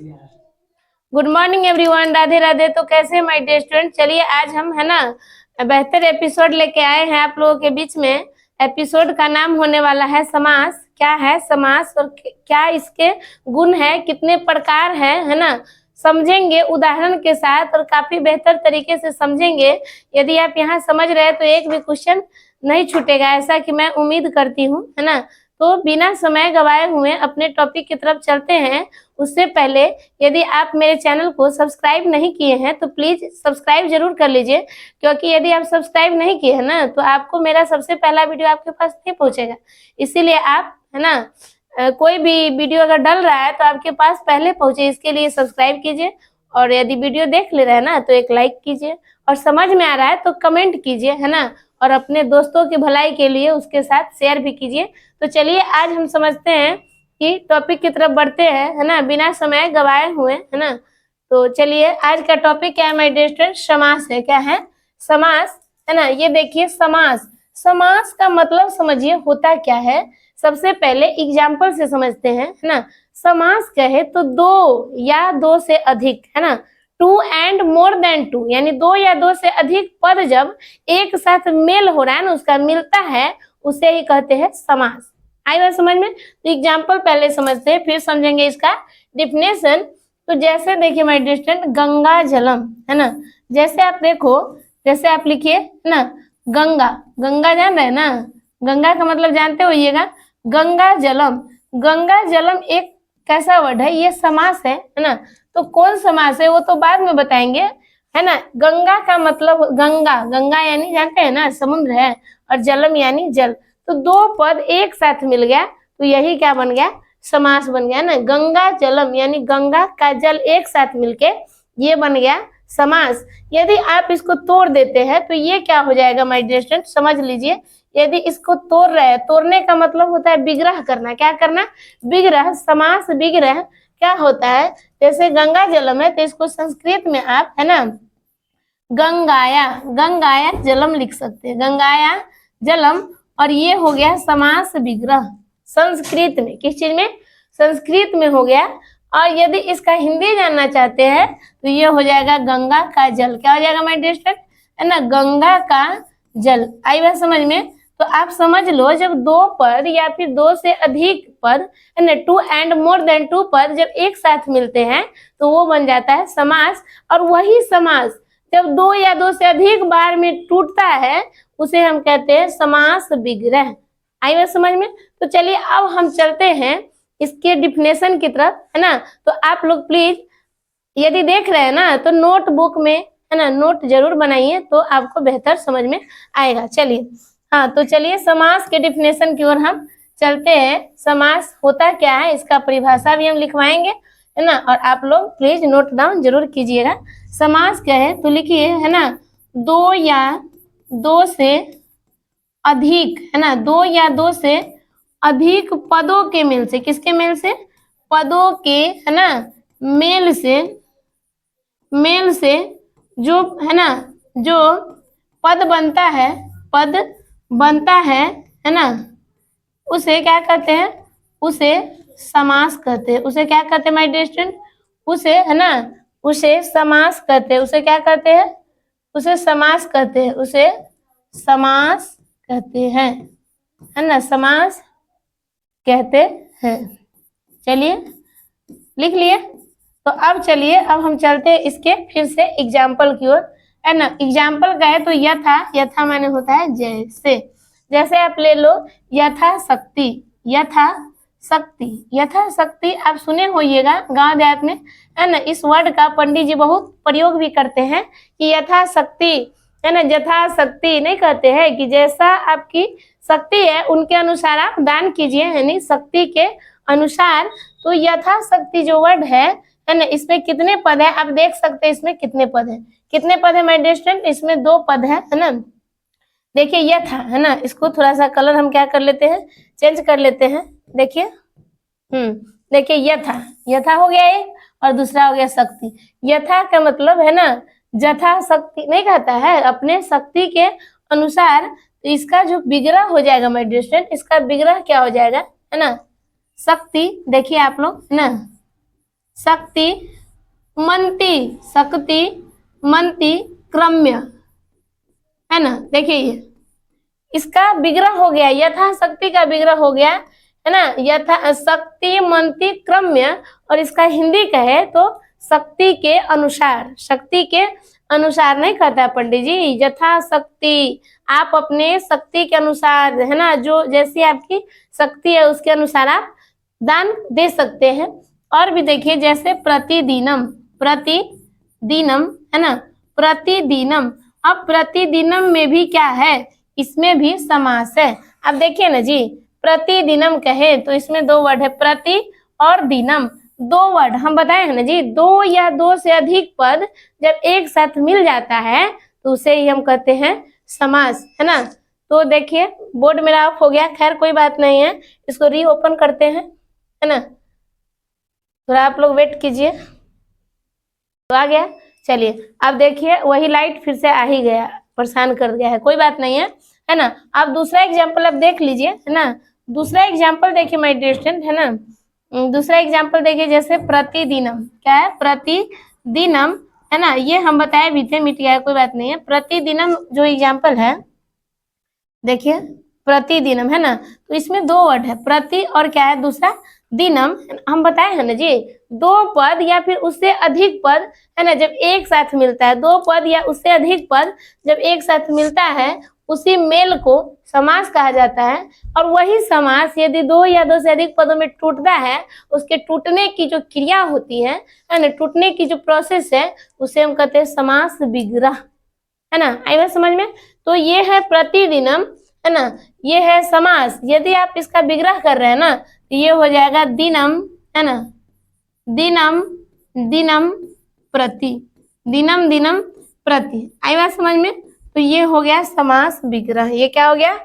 Good morning everyone, Radhe Radhe. तो कैसे हैं माय डियर स्टूडेंट। चलिए आज हम है ना बेहतर एपिसोड लेके आए हैं आप लोगों के बीच में। एपिसोड का नाम होने वाला है समास। क्या है समास और क्या इसके गुण है, कितने प्रकार है ना, समझेंगे उदाहरण के साथ और काफी बेहतर तरीके से समझेंगे। यदि आप यहाँ समझ रहे हैं तो एक भी क्वेश्चन नहीं छूटेगा, ऐसा कि मैं उम्मीद करती हूँ, है ना। तो बिना समय गवाए हुए अपने टॉपिक की तरफ चलते हैं। उससे पहले यदि आप मेरे चैनल को सब्सक्राइब नहीं किए हैं तो प्लीज सब्सक्राइब जरूर कर लीजिए, क्योंकि यदि आप सब्सक्राइब नहीं किए हैं ना तो आपको मेरा सबसे पहला वीडियो आपके पास नहीं पहुंचेगा। इसीलिए आप है ना कोई भी वीडियो अगर डल रहा है तो आपके पास पहले पहुंचे, इसके लिए सब्सक्राइब कीजिए। और यदि वीडियो देख ले रहे हैं ना तो एक लाइक कीजिए, और समझ में आ रहा है तो कमेंट कीजिए, है ना। और अपने दोस्तों की भलाई के लिए उसके साथ शेयर भी कीजिए। तो चलिए आज हम समझते हैं कि टॉपिक की तरफ बढ़ते हैं, है ना, बिना समय गवाए हुए, है ना। तो चलिए आज का टॉपिक क्या है माय डियर स्टूडेंट, समास है। क्या है? समास, है ना। ये देखिए समास, समास का मतलब समझिए होता क्या है। सबसे पहले एग्जाम्पल से समझते हैं, है ना। समास कहे तो दो या दो से अधिक, है ना, two and more than two, यानी दो या दो से अधिक पद जब एक साथ मेल हो रहा है ना, उसका मिलता है, उसे ही कहते हैं समास। आई बात समझ में? तो एग्जाम्पल पहले समझते हैं फिर समझेंगे इसका डिफिनेशन। तो जैसे देखिए माय डियर स्टूडेंट, गंगा जलम, है ना। जैसे आप देखो, जैसे आप लिखिए ना, गंगा, गंगा जान रहे हैं ना, गंगा का मतलब जानते होइएगा। गंगा जलम, गंगा जलम एक कैसा वर्ड है? ये समास है ना। तो कौन समास है वो तो बाद में बताएंगे, है ना। गंगा का मतलब गंगा, गंगा यानी जानते हैं ना समुद्र है, और जलम यानी जल। तो दो पद एक साथ मिल गया तो यही क्या बन गया? समास बन गया ना। गंगा जलम यानी गंगा का जल एक साथ मिलके ये बन गया समास। यदि आप इसको तोड़ देते हैं तो ये क्या हो जाएगा माय डियर स्टूडेंट, समझ लीजिए। यदि इसको तोड़ रहे हैं, तोड़ने का मतलब होता है विग्रह करना। क्या करना? विग्रह। समास विग्रह क्या होता है? जैसे गंगा जलम है तो इसको संस्कृत में आप, है ना, गंगाया, गंगाया जलम लिख सकते हैं, गंगाया जलम। और ये हो गया समास विग्रह संस्कृत में। किस चीज में? संस्कृत में हो गया। और यदि इसका हिंदी जानना चाहते हैं तो ये हो जाएगा गंगा का जल। क्या हो जाएगा माय डियर स्टूडेंट, है ना, गंगा का जल। आई बात समझ में? तो आप समझ लो, जब दो पद या फिर दो से अधिक पद, है ना, two and more than two पद जब एक साथ मिलते हैं तो वो बन जाता है समास। और वही समास जब दो या दो से अधिक बार में टूटता है उसे हम कहते हैं समास विग्रह। आई बात समझ में? तो चलिए अब हम चलते हैं इसके डिफिनेशन की तरफ, है ना। तो आप लोग प्लीज यदि देख रहे हैं ना तो नोटबुक में, है ना, नोट जरूर बनाइए तो आपको बेहतर समझ में आएगा। चलिए हाँ, तो चलिए समास के डिफिनेशन की ओर हम चलते हैं। समास होता क्या है इसका परिभाषा भी हम लिखवाएंगे, है ना, और आप लोग प्लीज नोट डाउन जरूर कीजिएगा। समास क्या है तो लिखिए, है ना, दो या दो से अधिक, है ना, दो या दो से अधिक पदों के मेल से। किसके मेल से? पदों के, है ना, मेल से, मेल से जो, है ना, जो पद बनता है, पद बनता है ना, उसे क्या कहते हैं? उसे समास कहते हैं। उसे क्या कहते हैं माय डियर स्टूडेंट? उसे, है ना, उसे समास कहते हैं। उसे क्या कहते हैं? उसे समास कहते हैं। उसे समास कहते हैं, है ना, समास कहते हैं। चलिए लिख लिए। तो अब चलिए अब हम चलते हैं इसके फिर से एग्जाम्पल की ओर, है ना। एग्जाम्पल का है तो यथा, यथा माने होता है जैसे। जैसे आप ले लो यथा शक्ति, यथा शक्ति, यथा शक्ति आप सुने होइएगा गांव देहात में, है ना। इस वर्ड का पंडित जी बहुत प्रयोग भी करते हैं कि यथा शक्ति, है ना, यथा शक्ति नहीं कहते हैं कि जैसा आपकी शक्ति है उनके अनुसार आप दान कीजिए, यानी शक्ति के अनुसार। तो यथा शक्ति जो वर्ड है ना, इसमें कितने पद है आप देख सकते हैं। इसमें कितने पद है? कितने पद है माय डियर स्टूडेंट? इसमें दो पद है ना। देखिए यथा, है ना, इसको थोड़ा सा कलर हम क्या कर लेते हैं, चेंज कर लेते हैं। देखिए देखिए यथा, यथा हो गया एक, और दूसरा हो गया शक्ति। यथा का मतलब है ना जथा शक्ति नहीं कहता है, अपने शक्ति के अनुसार। तो इसका जो विग्रह हो जाएगा माय डियर स्टूडेंट, इसका विग्रह क्या हो जाएगा, है ना, शक्ति। देखिए आप लोग, है ना, शक्ति मंती, शक्ति मंती क्रम्य, है ना। देखिए ये इसका विग्रह हो गया, यथा शक्ति का विग्रह हो गया, है ना, यथा शक्ति मंती क्रम्य। और इसका हिंदी कहे तो शक्ति के अनुसार, शक्ति के अनुसार नहीं कहता है पंडित जी, यथा शक्ति, आप अपने शक्ति के अनुसार, है ना, जो जैसी आपकी शक्ति है उसके अनुसार आप दान दे सकते हैं। और भी देखिए जैसे प्रतिदिनम, प्रतिदिनम, है ना, प्रतिदिनम। अब प्रतिदिनम में भी क्या है, इसमें भी समास है। अब देखिए ना जी, प्रतिदिनम कहे तो इसमें दो वर्ड है, प्रति और दिनम, दो वर्ड हम बताए हैं ना जी। दो या दो से अधिक पद जब एक साथ मिल जाता है तो उसे ही हम कहते हैं समास, है ना। तो देखिए बोर्ड मेरा ऑफ हो गया, खैर कोई बात नहीं है, इसको रीओपन करते हैं, है ना। थोड़ा आप लोग वेट कीजिए, तो आ गया। चलिए अब देखिए वही लाइट फिर से आ ही गया, परेशान कर गया है, कोई बात नहीं है ना। अब दूसरा एग्जाम्पल अब देख लीजिए, है ना। दूसरा एग्जाम्पल देखिए माय डियर स्टूडेंट, है ना। दूसरा एग्जाम्पल देखिए जैसे प्रतिदिनम, क्या है, प्रतिदिनम, है ना। ये हम बताए भी थे, मिट गया है, कोई बात नहीं है। प्रतिदिनम जो एग्जाम्पल है देखिए, प्रतिदिनम, है ना, तो इसमें दो वर्ड है, प्रति और क्या है दूसरा दिनम। हम बताए हैं ना जी, दो पद या फिर उससे अधिक पद, है ना, जब एक साथ मिलता है, दो पद या उससे अधिक पद जब एक साथ मिलता है उसी मेल को समास कहा जाता है। और वही समास यदि दो या दो से अधिक पदों में टूटता है, उसके टूटने की जो क्रिया होती है ना, टूटने की जो प्रोसेस है, उसे हम कहते हैं समास विग्रह, है ना। आई बात समझ में। तो ये है प्रतिदिनम, है ना, ये है समास। यदि आप इसका विग्रह कर रहे हैं ना तो ये हो जाएगा दिनम, है ना, दिनम दिनम प्रति, दिनम दिनम प्रति। आई बात समझ में। तो ये हो गया समास विग्रह, ये क्या हो गया,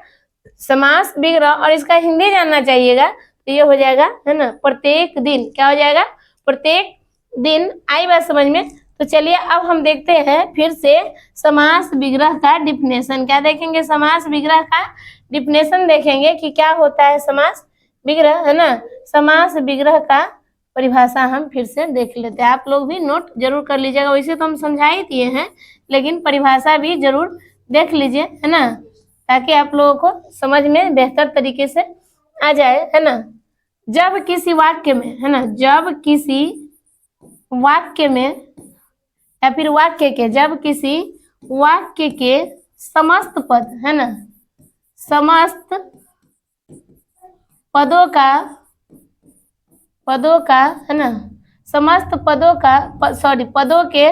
समास विग्रह। और इसका हिंदी जानना चाहिएगा तो ये हो जाएगा, है ना, प्रत्येक दिन, क्या हो जाएगा, प्रत्येक दिन। आई बात समझ में। तो चलिए अब हम देखते हैं फिर से समास विग्रह का डिफिनेशन। क्या देखेंगे, समास विग्रह का डिफिनेशन देखेंगे कि क्या होता है समास विग्रह, है ना। समास विग्रह का परिभाषा हम फिर से देख लेते हैं, आप लोग भी नोट जरूर कर लीजिएगा। वैसे तो हम समझा ही दिए हैं, लेकिन परिभाषा भी जरूर देख लीजिए, है ना, ताकि आप लोगों को समझ में बेहतर तरीके से आ जाए, है ना। जब किसी वाक्य में, है ना, जब किसी वाक्य में या फिर वाक्य के, जब किसी वाक्य के समस्त पद, है ना, समस्त पदों का, है ना, समस्त पदों का, पदों के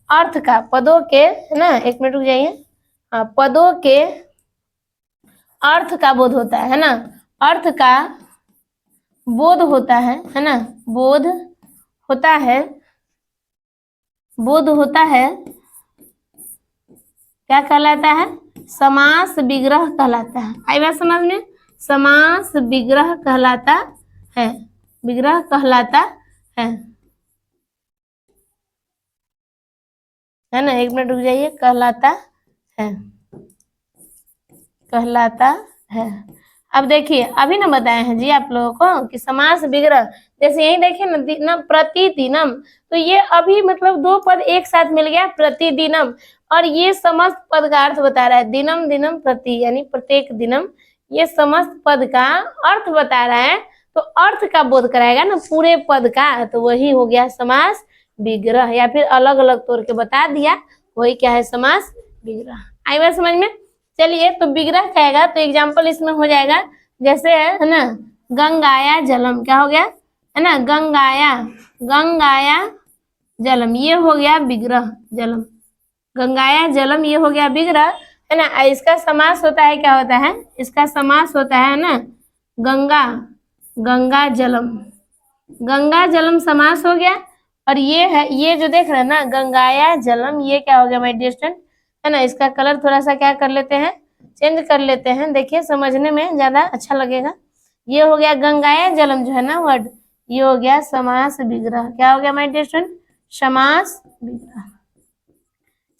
अर्थ का, पदों के, है ना, एक मिनट रुक जाइए, हाँ, पदों के अर्थ का बोध होता है ना, अर्थ का बोध होता है ना, बोध होता है, बोध होता है, क्या कहलाता है, समास विग्रह कहलाता है। आई बात समझ में, समास विग्रह कहलाता है, विग्रह कहलाता है ना, एक मिनट रुक जाइए, कहलाता है, कहलाता है। अब देखिए अभी ना बताए हैं जी आप लोगों को कि समास विग्रह, जैसे यही देखिए ना, दिनम प्रतिदिनम, तो ये अभी मतलब दो पद एक साथ मिल गया, प्रतिदिनम, और ये समस्त पद का अर्थ बता रहा है, दिनम दिनम प्रति, यानी प्रत्येक दिनम, ये समस्त पद का अर्थ बता रहा है। तो अर्थ का बोध कराएगा ना पूरे पद का, तो वही हो गया समास विग्रह, या फिर अलग अलग तौर के बता दिया, वही क्या है, समास विग्रह। आई बात समझ में। चलिए तो विग्रह कहेगा तो एग्जाम्पल इसमें हो जाएगा, जैसे है ना, गंगाया जलम, क्या हो गया, है ना, गंगाया जलम, ये हो गया विग्रह, जलम, गंगाया जलम, ये हो गया विग्रह, है ना। इसका समास होता है, क्या होता है, इसका समास होता है ना, गंगा जलम, गंगा जलम समास हो गया। और ये है, ये जो देख रहे हैं ना, गंगाया जलम, ये क्या हो गया माय डियर स्टूडेंट, है ना। इसका कलर थोड़ा सा क्या कर लेते हैं, चेंज कर लेते हैं, देखिए समझने में ज्यादा अच्छा लगेगा। ये हो गया गंगाया जलम जो है ना वर्ड, ये हो गया समास विग्रह, क्या हो गया माय डियर स्टूडेंट, समास विग्रह।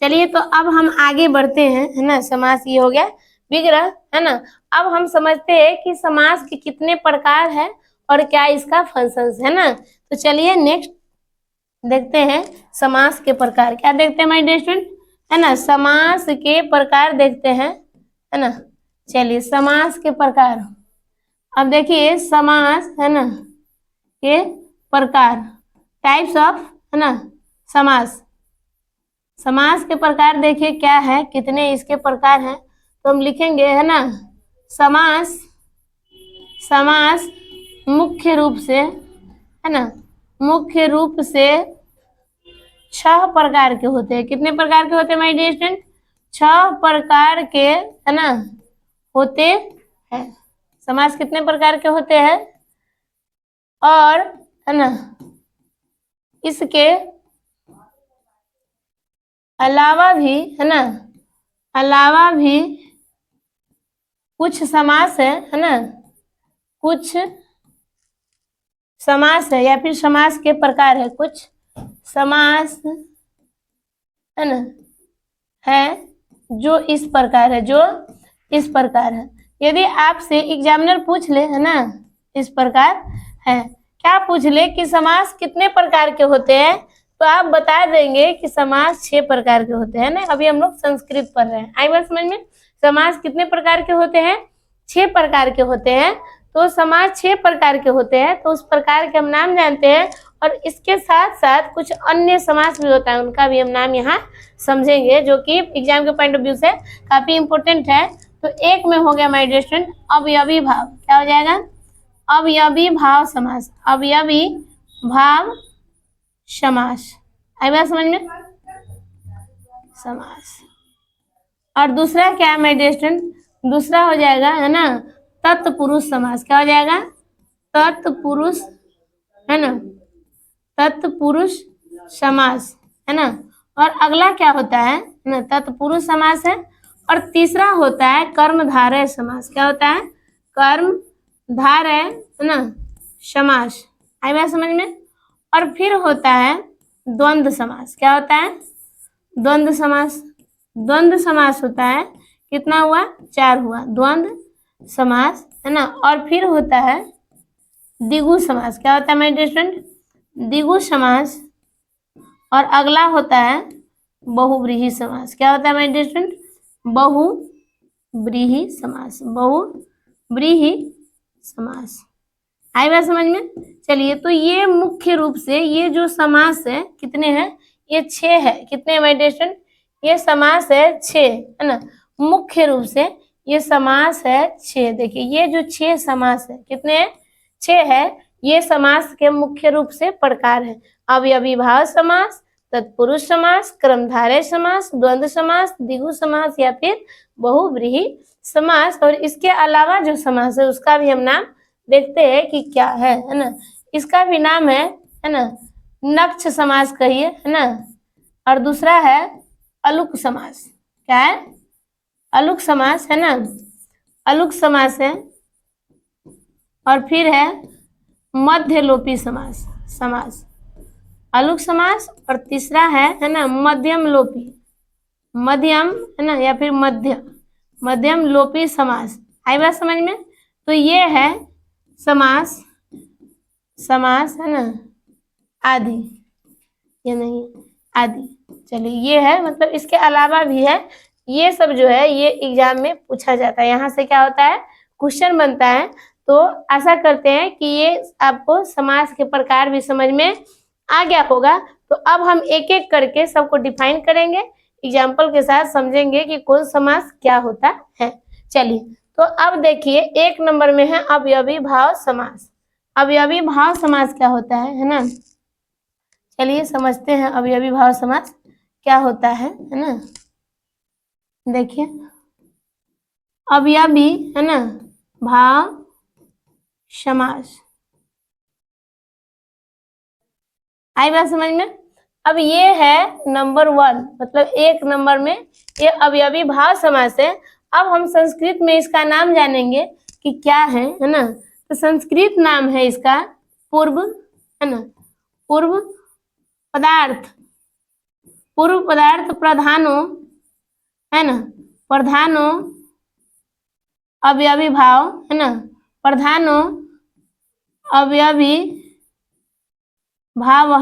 चलिए तो अब हम आगे बढ़ते हैं, है ना, समास ये हो गया विग्रह, है ना। अब हम समझते हैं कि समास के कितने प्रकार है और क्या इसका फंक्शंस है ना। तो चलिए नेक्स्ट देखते हैं समास के प्रकार। क्या देखते हैं माय डियर स्टूडेंट, है ना, समास के प्रकार देखते हैं, है ना। चलिए समास के प्रकार। अब देखिए समास, है ना, के प्रकार, टाइप्स ऑफ, है ना, समास। समास के प्रकार देखिए क्या है, कितने इसके प्रकार हैं, तो हम लिखेंगे, है ना, समास, समास मुख्य रूप से, है ना, मुख्य रूप से 6 प्रकार के होते हैं। कितने प्रकार के होते हैं माय डियर स्टूडेंट? 6 प्रकार के, है ना, होते हैं। समास कितने प्रकार के होते हैं? और, है ना, इसके अलावा भी, है ना, अलावा भी कुछ समास है ना, कुछ समास है या फिर समास के प्रकार है, कुछ समास, है ना, है जो इस प्रकार है, जो इस प्रकार है। यदि आपसे एग्जामिनर पूछ ले, है ना, इस प्रकार है, क्या पूछ ले कि समास कितने प्रकार के होते हैं, तो आप बता देंगे कि समास 6 प्रकार के होते हैं ना। अभी हम लोग संस्कृत पढ़ रहे हैं, आई बात समझ में? समास कितने प्रकार के होते हैं? 6 प्रकार के होते हैं। तो समास 6 प्रकार के होते हैं, तो उस प्रकार के हम नाम जानते हैं। और इसके साथ साथ कुछ अन्य समास भी होता है, उनका भी हम नाम यहाँ समझेंगे, जो कि एग्जाम के पॉइंट ऑफ व्यू से काफी इंपॉर्टेंट है। तो एक में हो गया माय डियर स्टूडेंट अवयवी भाव। क्या हो जाएगा? अवयवी भाव समास, अवयवी भाव समास। आई बात समझ में? समास। और दूसरा क्या है माय डियर स्टूडेंट? दूसरा हो जाएगा, है ना, तत्पुरुष समास। क्या हो जाएगा? तत्पुरुष, है ना, तत्पुरुष समास, है ना। और अगला क्या होता है ना, तत्पुरुष समास है। और तीसरा होता है कर्मधारय समास। क्या होता है? कर्मधारय, है ना, समास। आई बात समझ में? और फिर होता है द्वंद्व समास। क्या होता है? द्वंद्व समास। द्वंद्व समास होता है, कितना हुआ? 4 हुआ द्वंद्व समास, है ना। और फिर होता है द्विगु समास। क्या होता है मेरे डियर स्टूडेंट? द्विगु समास। और अगला होता है बहुव्रीहि समास। क्या होता है मेरे डियर स्टूडेंट? बहुव्रीहि समास, बहुव्रीहि समास। आई बात समझ में? चलिए, तो ये मुख्य रूप से ये जो समास है कितने हैं? ये 6 है। कितने मेरे डियर स्टूडेंट? ये समास है 6, है ना। मुख्य रूप से ये समास है 6। देखिए ये जो 6 समास है, कितने हैं? 6 है। ये समास के मुख्य रूप से प्रकार है। अवयवी भाव समास, तत्पुरुष समास, कर्मधारय समास, द्वंद्व समास, द्विगु समास या फिर बहुव्रीहि समास। और इसके अलावा जो समास है उसका भी हम नाम देखते हैं कि क्या है ना। इसका भी नाम है ना, नक्ष समास कहिए, है ना। और दूसरा है अलुक समास। क्या है? अलुक समास, है ना, अलुक समास है। और फिर है मध्यलोपी समास, समास, अलुक समास। और तीसरा है ना, मध्यम लोपी, मध्यम, है ना, या फिर मध्यम लोपी समास। आई बात समझ में? तो ये है समास, समास, है ना, आदि, ये नहीं आदि। चलिए ये है, मतलब इसके अलावा भी है। ये सब जो है ये एग्जाम में पूछा जाता है, यहाँ से क्या होता है, क्वेश्चन बनता है। तो आशा करते हैं कि ये आपको समास के प्रकार भी समझ में आ गया होगा। तो अब हम एक एक करके सबको डिफाइन करेंगे, एग्जाम्पल के साथ समझेंगे कि कौन समास क्या होता है। चलिए, तो अब देखिए 1 नंबर में है अवयवी भाव समास। अवयवी भाव समास क्या होता है ना। चलिए समझते हैं अवयवी भाव समास क्या होता है ना। देखिए अवयवी, है ना, भाव समास। आई बात समझ में? अब ये है नंबर 1, मतलब 1 नंबर में ये अवयवी भाव समास है। अब हम संस्कृत में इसका नाम जानेंगे कि क्या है ना। तो संस्कृत नाम है इसका पूर्व, है ना, पूर्व पदार्थ, पूर्व पदार्थ प्रधानो, है ना, प्रधानो अवयवी भाव, है ना, प्रधानो अवयवी भाव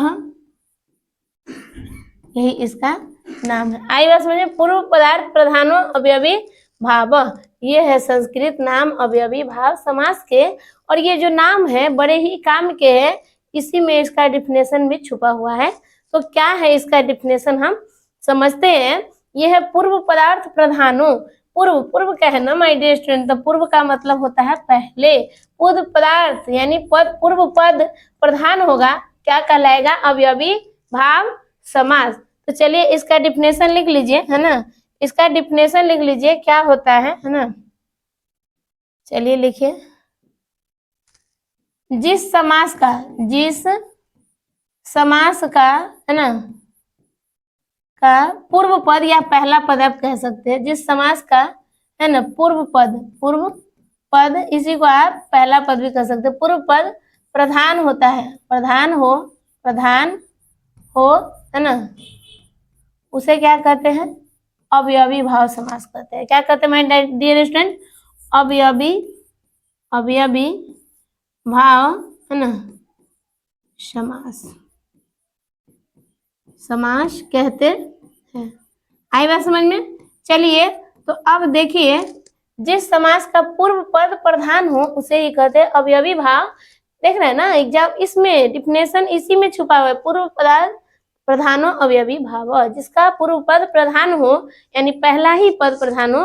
यही इसका नाम है। आई बात समझ में? पूर्व पदार्थ प्रधानो अवयवी भाव, ये है संस्कृत नाम अवयवी भाव समास के। और ये जो नाम है बड़े ही काम के है, इसी में इसका डिफिनेशन भी छुपा हुआ है। तो क्या है इसका डिफिनेशन हम समझते हैं। ये है पूर्व पदार्थ प्रधानो। पूर्व, पूर्व क्या है ना माय डियर स्टूडेंट, तो पूर्व का मतलब होता है पहले। पूर्व पदार्थ यानी पद, पूर्व पद प्रधान होगा, क्या कहलाएगा? अवयवी भाव समास। तो चलिए इसका डिफिनेशन लिख लीजिए, है ना। इसका डिफिनेशन लिख लीजिए क्या होता है ना। चलिए लिखिए, जिस समास का है ना का पूर्व पद या पहला पद आप कह सकते हैं, जिस समास का है ना पूर्व पद, इसी को आप पहला पद भी कह सकते हैं। पूर्व पद प्रधान होता है, प्रधान हो है ना, उसे क्या कहते हैं? अवयवी भाव समास कहते हैं। क्या कहते हैं माय डियर स्टूडेंट? अवयवी भाव है ना समास कहते हैं। आई बात समझ में? चलिए तो अब देखिए, जिस समास का पूर्व पद प्रधान हो उसे ही कहते हैं अवयवी भाव। देख रहे हैं ना एग्जाम, इसमें डिफिनेशन इसी में छुपा हुआ है। पूर्व पदार्थ प्रधानो अवयवी भाव, जिसका पूर्व पद प्रधान हो यानी पहला ही पद प्रधान हो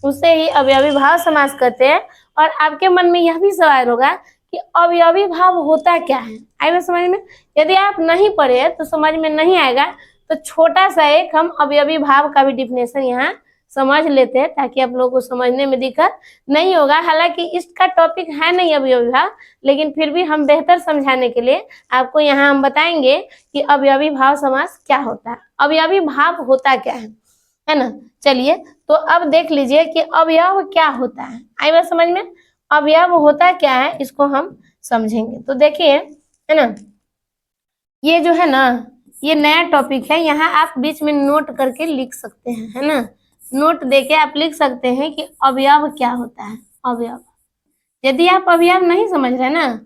उसे ही अवयवी भाव समास कहते हैं। और आपके मन में यह भी सवाल होगा कि अवयवी भाव होता क्या है। आई बात समझ में? यदि आप नहीं पढ़े तो समझ में नहीं आएगा, तो छोटा सा एक हम अवयवी भाव का भी डिफिनेशन यहाँ समझ लेते हैं, ताकि आप लोगों को समझने में दिक्कत नहीं होगा। हालांकि इसका टॉपिक है नहीं अवयवी भाव, लेकिन फिर भी हम बेहतर समझाने के लिए आपको यहाँ हम बताएंगे कि अवयवी भाव समास क्या होता है, अवयवी भाव होता क्या है ना। चलिए तो अब देख लीजिए कि अवयव क्या होता है। आई बात समझ में? अवयव होता क्या है इसको हम समझेंगे। तो देखिए है ना, ये जो है ना ये नया टॉपिक है, यहाँ आप बीच में नोट करके लिख सकते हैं, है ना। नोट देके आप लिख सकते हैं कि अवयव क्या होता है। अवयव, यदि आप अवयव नहीं समझ रहे ना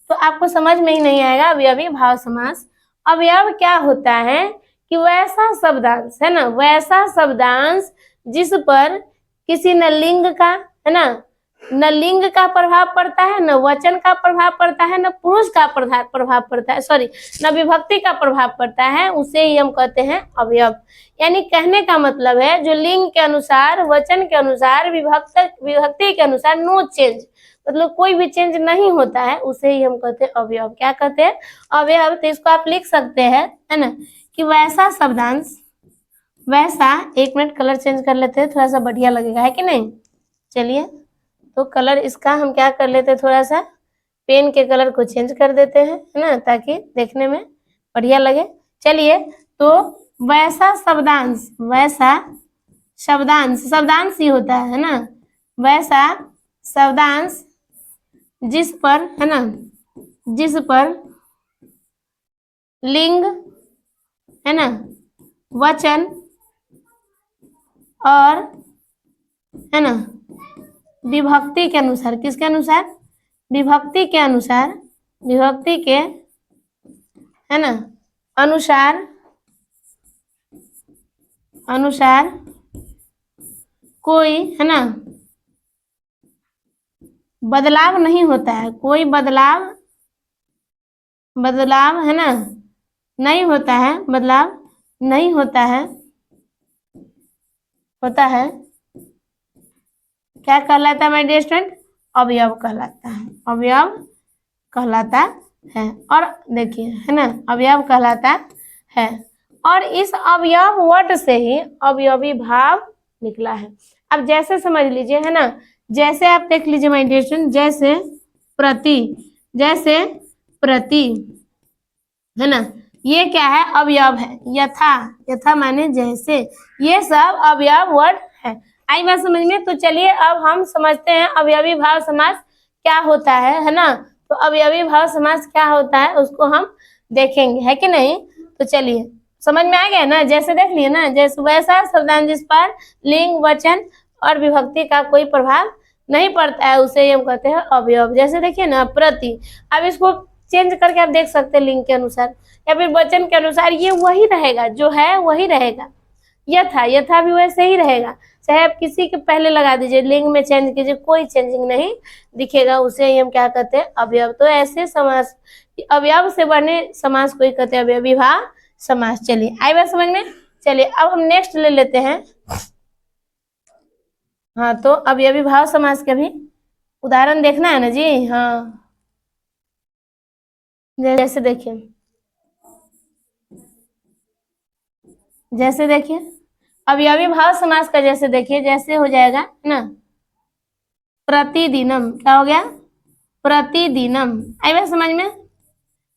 तो आपको समझ में ही नहीं आएगा अवयवी भाव समास। अवयव क्या होता है कि वैसा शब्दांश है ना, वैसा शब्दांश जिस पर किसी न लिंग का है ना, न लिंग का प्रभाव पड़ता है, न वचन का प्रभाव पड़ता है, न पुरुष का प्रभाव पड़ता है, सॉरी न विभक्ति का प्रभाव पड़ता है, उसे ही हम कहते हैं अवयव। यानी कहने का मतलब है जो लिंग के अनुसार, वचन के अनुसार, विभक्ति के अनुसार नो चेंज, मतलब कोई भी चेंज नहीं होता है, उसे ही हम कहते हैं अवयव। क्या कहते हैं? अवयव। तो इसको आप लिख सकते हैं है ना कि वैसा शब्दांश, वैसा, एक मिनट कलर चेंज कर लेते हैं, थोड़ा सा बढ़िया लगेगा, है कि नहीं। चलिए तो कलर इसका हम क्या कर लेते हैं, थोड़ा सा पेन के कलर को चेंज कर देते हैं, है ना, ताकि देखने में बढ़िया लगे। चलिए तो वैसा शब्दांश, वैसा शब्दांश ही होता है ना, वैसा शब्दांश जिस पर है ना, जिस पर लिंग है ना, वचन और है ना विभक्ति के अनुसार, किसके अनुसार? विभक्ति के अनुसार, विभक्ति के है ना अनुसार कोई है ना बदलाव नहीं होता है, कोई बदलाव है ना नहीं होता है, बदलाव नहीं होता है, क्या कहलाता है माय डियर स्टूडेंट? अवयव कहलाता है, अवयव कहलाता है। और देखिए है ना अवयव कहलाता है, और इस अवयव वर्ड से ही अवयवी भाव निकला है। अब जैसे समझ लीजिए है ना, जैसे आप देख लीजिए माय डियर स्टूडेंट, जैसे प्रति है ना, ये क्या है? अवयव है। यथा माने जैसे, ये सब अवयव वर्ड है। आई बात समझ में? तो चलिए अब हम समझते हैं अवयवी भाव समास क्या होता है ना। तो अवयवी भाव समास क्या होता है उसको हम देखेंगे, है कि नहीं। तो चलिए समझ में आ गया ना, जैसे देख लिए ना, जैसे वैसा शब्दांश जिस पर लिंग, वचन और विभक्ति का कोई प्रभाव नहीं पड़ता है उसे हम कहते हैं अवयव। जैसे देखिए ना प्रति, अब इसको चेंज करके आप देख सकते हैं लिंग के अनुसार या फिर वचन के अनुसार, ये वही रहेगा, जो है वही रहेगा। यथा, यथा भी वैसे ही रहेगा, चाहे आप किसी के पहले लगा दीजिए, लिंग में चेंज कीजिए, कोई चेंजिंग नहीं दिखेगा, उसे ही हम क्या कहते हैं, अवयव। तो ऐसे समास, अवयव से बने समास को ही कहते हैं अवयवीभाव समास। चलिए आई बात समझ में। चलिए अब हम नेक्स्ट ले लेते हैं। हाँ, तो अवयवीभाव समास के भी उदाहरण देखना है ना जी। हाँ, जैसे देखिए, जैसे देखिए अवयवीभाव समास का, जैसे देखिए, जैसे हो जाएगा ना, प्रतिदिनम, क्या हो गया, प्रतिदिनम। आई बात समझ में,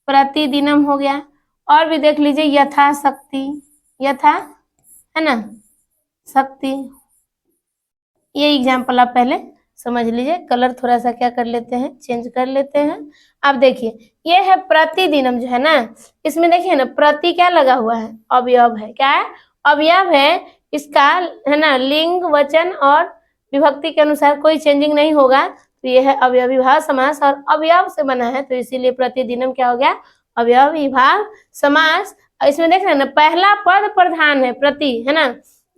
प्रतिदिनम हो गया। और भी देख लीजिए, यथाशक्ति, यथा है ना शक्ति, ये एग्जाम्पल आप पहले समझ लीजिए। कलर थोड़ा सा क्या कर लेते हैं, चेंज कर लेते हैं। अब देखिए ये है प्रतिदिनम, जो है ना, इसमें देखिए ना प्रति क्या लगा हुआ है, अवयव है, क्या है, अवयव है। इसका है ना लिंग, वचन और विभक्ति के अनुसार कोई चेंजिंग नहीं होगा, तो ये है अवयवीभाव समास और अवयव से बना है, तो इसीलिए प्रतिदिनम क्या हो गया, अवयवीभाव समास। इसमें देख रहे हैं ना, पहला पद प्रधान है, प्रति है ना,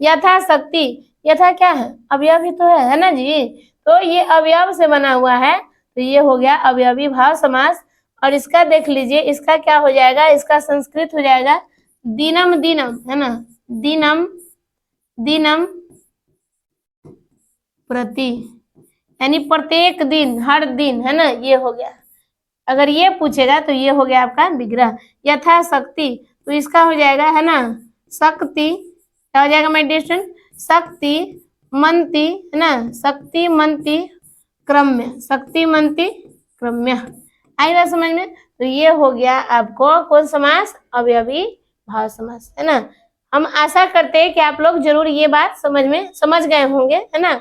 यथाशक्ति, यथा क्या है, अवयव ही तो है ना जी, तो ये अवयव से बना हुआ है, तो ये हो गया अवयवीभाव समास। और इसका देख लीजिए, इसका क्या हो जाएगा, इसका संस्कृत हो जाएगा दिनम, दिनम है ना, दिनम, दिनम प्रति, यानी प्रत्येक दिन, हर दिन है ना, ये हो गया। अगर ये पूछेगा तो ये हो गया आपका विग्रह। यथाशक्ति, तो इसका हो जाएगा है ना शक्ति, क्या हो जाएगा माय डियर स्टूडेंट, शक्ति मंती है ना, शक्ति मंती क्रम्य, शक्ति मंती क्रम्य। आई बात समझ में। तो ये हो गया आपको कौन समास, अवयवी भाव समास, है ना। हम आशा करते हैं कि आप लोग जरूर ये बात समझ गए होंगे, है ना,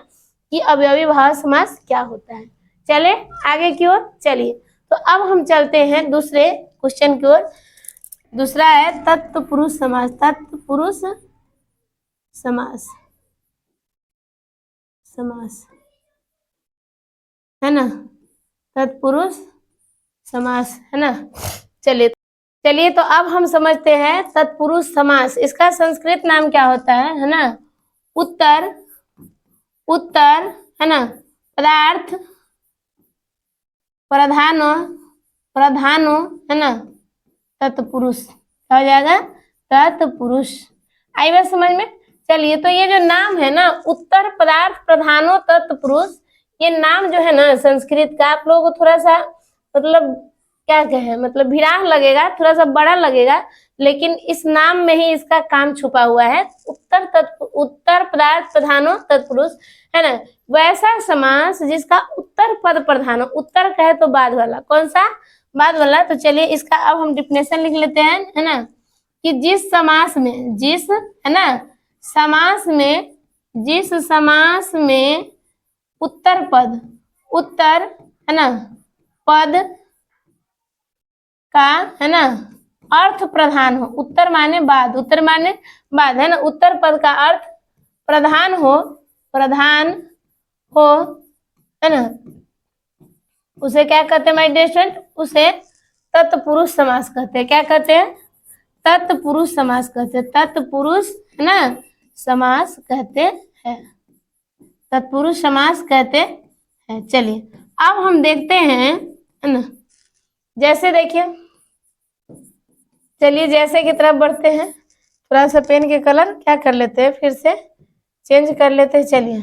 कि अवयवी भाव समास क्या होता है। चले आगे की ओर चलिए। तो अब हम चलते हैं दूसरे क्वेश्चन की ओर। दूसरा है तत्पुरुष समास, तत्पुरुष समास, समास है ना, तत्पुरुष समास है ना। चलिए चलिए, तो अब हम समझते हैं तत्पुरुष समास। इसका संस्कृत नाम क्या होता है ना, उत्तर, उत्तर है ना, पदार्थ, प्रधानो, प्रधानो है ना, तत्पुरुष, क्या हो जाएगा, तत्पुरुष। आई बात समझ में। चलिए, तो ये जो नाम है ना, उत्तर, पदार्थ, प्रधानो, तत्पुरुष, ये नाम जो है ना संस्कृत का, आप लोगों को थोड़ा सा मतलब क्या कहें, मतलब भिराह लगेगा, थोड़ा सा बड़ा लगेगा, लेकिन इस नाम में ही इसका काम छुपा हुआ है। उत्तर, पदार्थ, प्रधानो, तत्पुरुष है ना, वैसा समास जिसका उत्तर पद प्रधान हो। उत्तर कहे तो बाद वाला, कौन सा, बाद वाला। तो चलिए इसका अब हम डिफिनेशन लिख लेते हैं, है ना, कि जिस समास में, जिस है ना समास में, जिस समास में उत्तर पद, उत्तर है ना पद का है ना अर्थ प्रधान हो, उत्तर माने बाद, उत्तर माने बाद है ना, उत्तर पद का अर्थ प्रधान हो, प्रधान हो है ना, उसे क्या कहते हैं माय डियर स्टूडेंट, उसे तत्पुरुष समास कहते हैं। क्या कहते हैं, तत्पुरुष समास कहते हैं, तत्पुरुष है ना समास कहते हैं, तत्पुरुष समास कहते हैं। चलिए अब हम देखते हैं, है ना, जैसे देखिए, चलिए जैसे की तरफ बढ़ते हैं, थोड़ा सा पेन के कलर क्या कर लेते हैं, फिर से चेंज कर लेते हैं। चलिए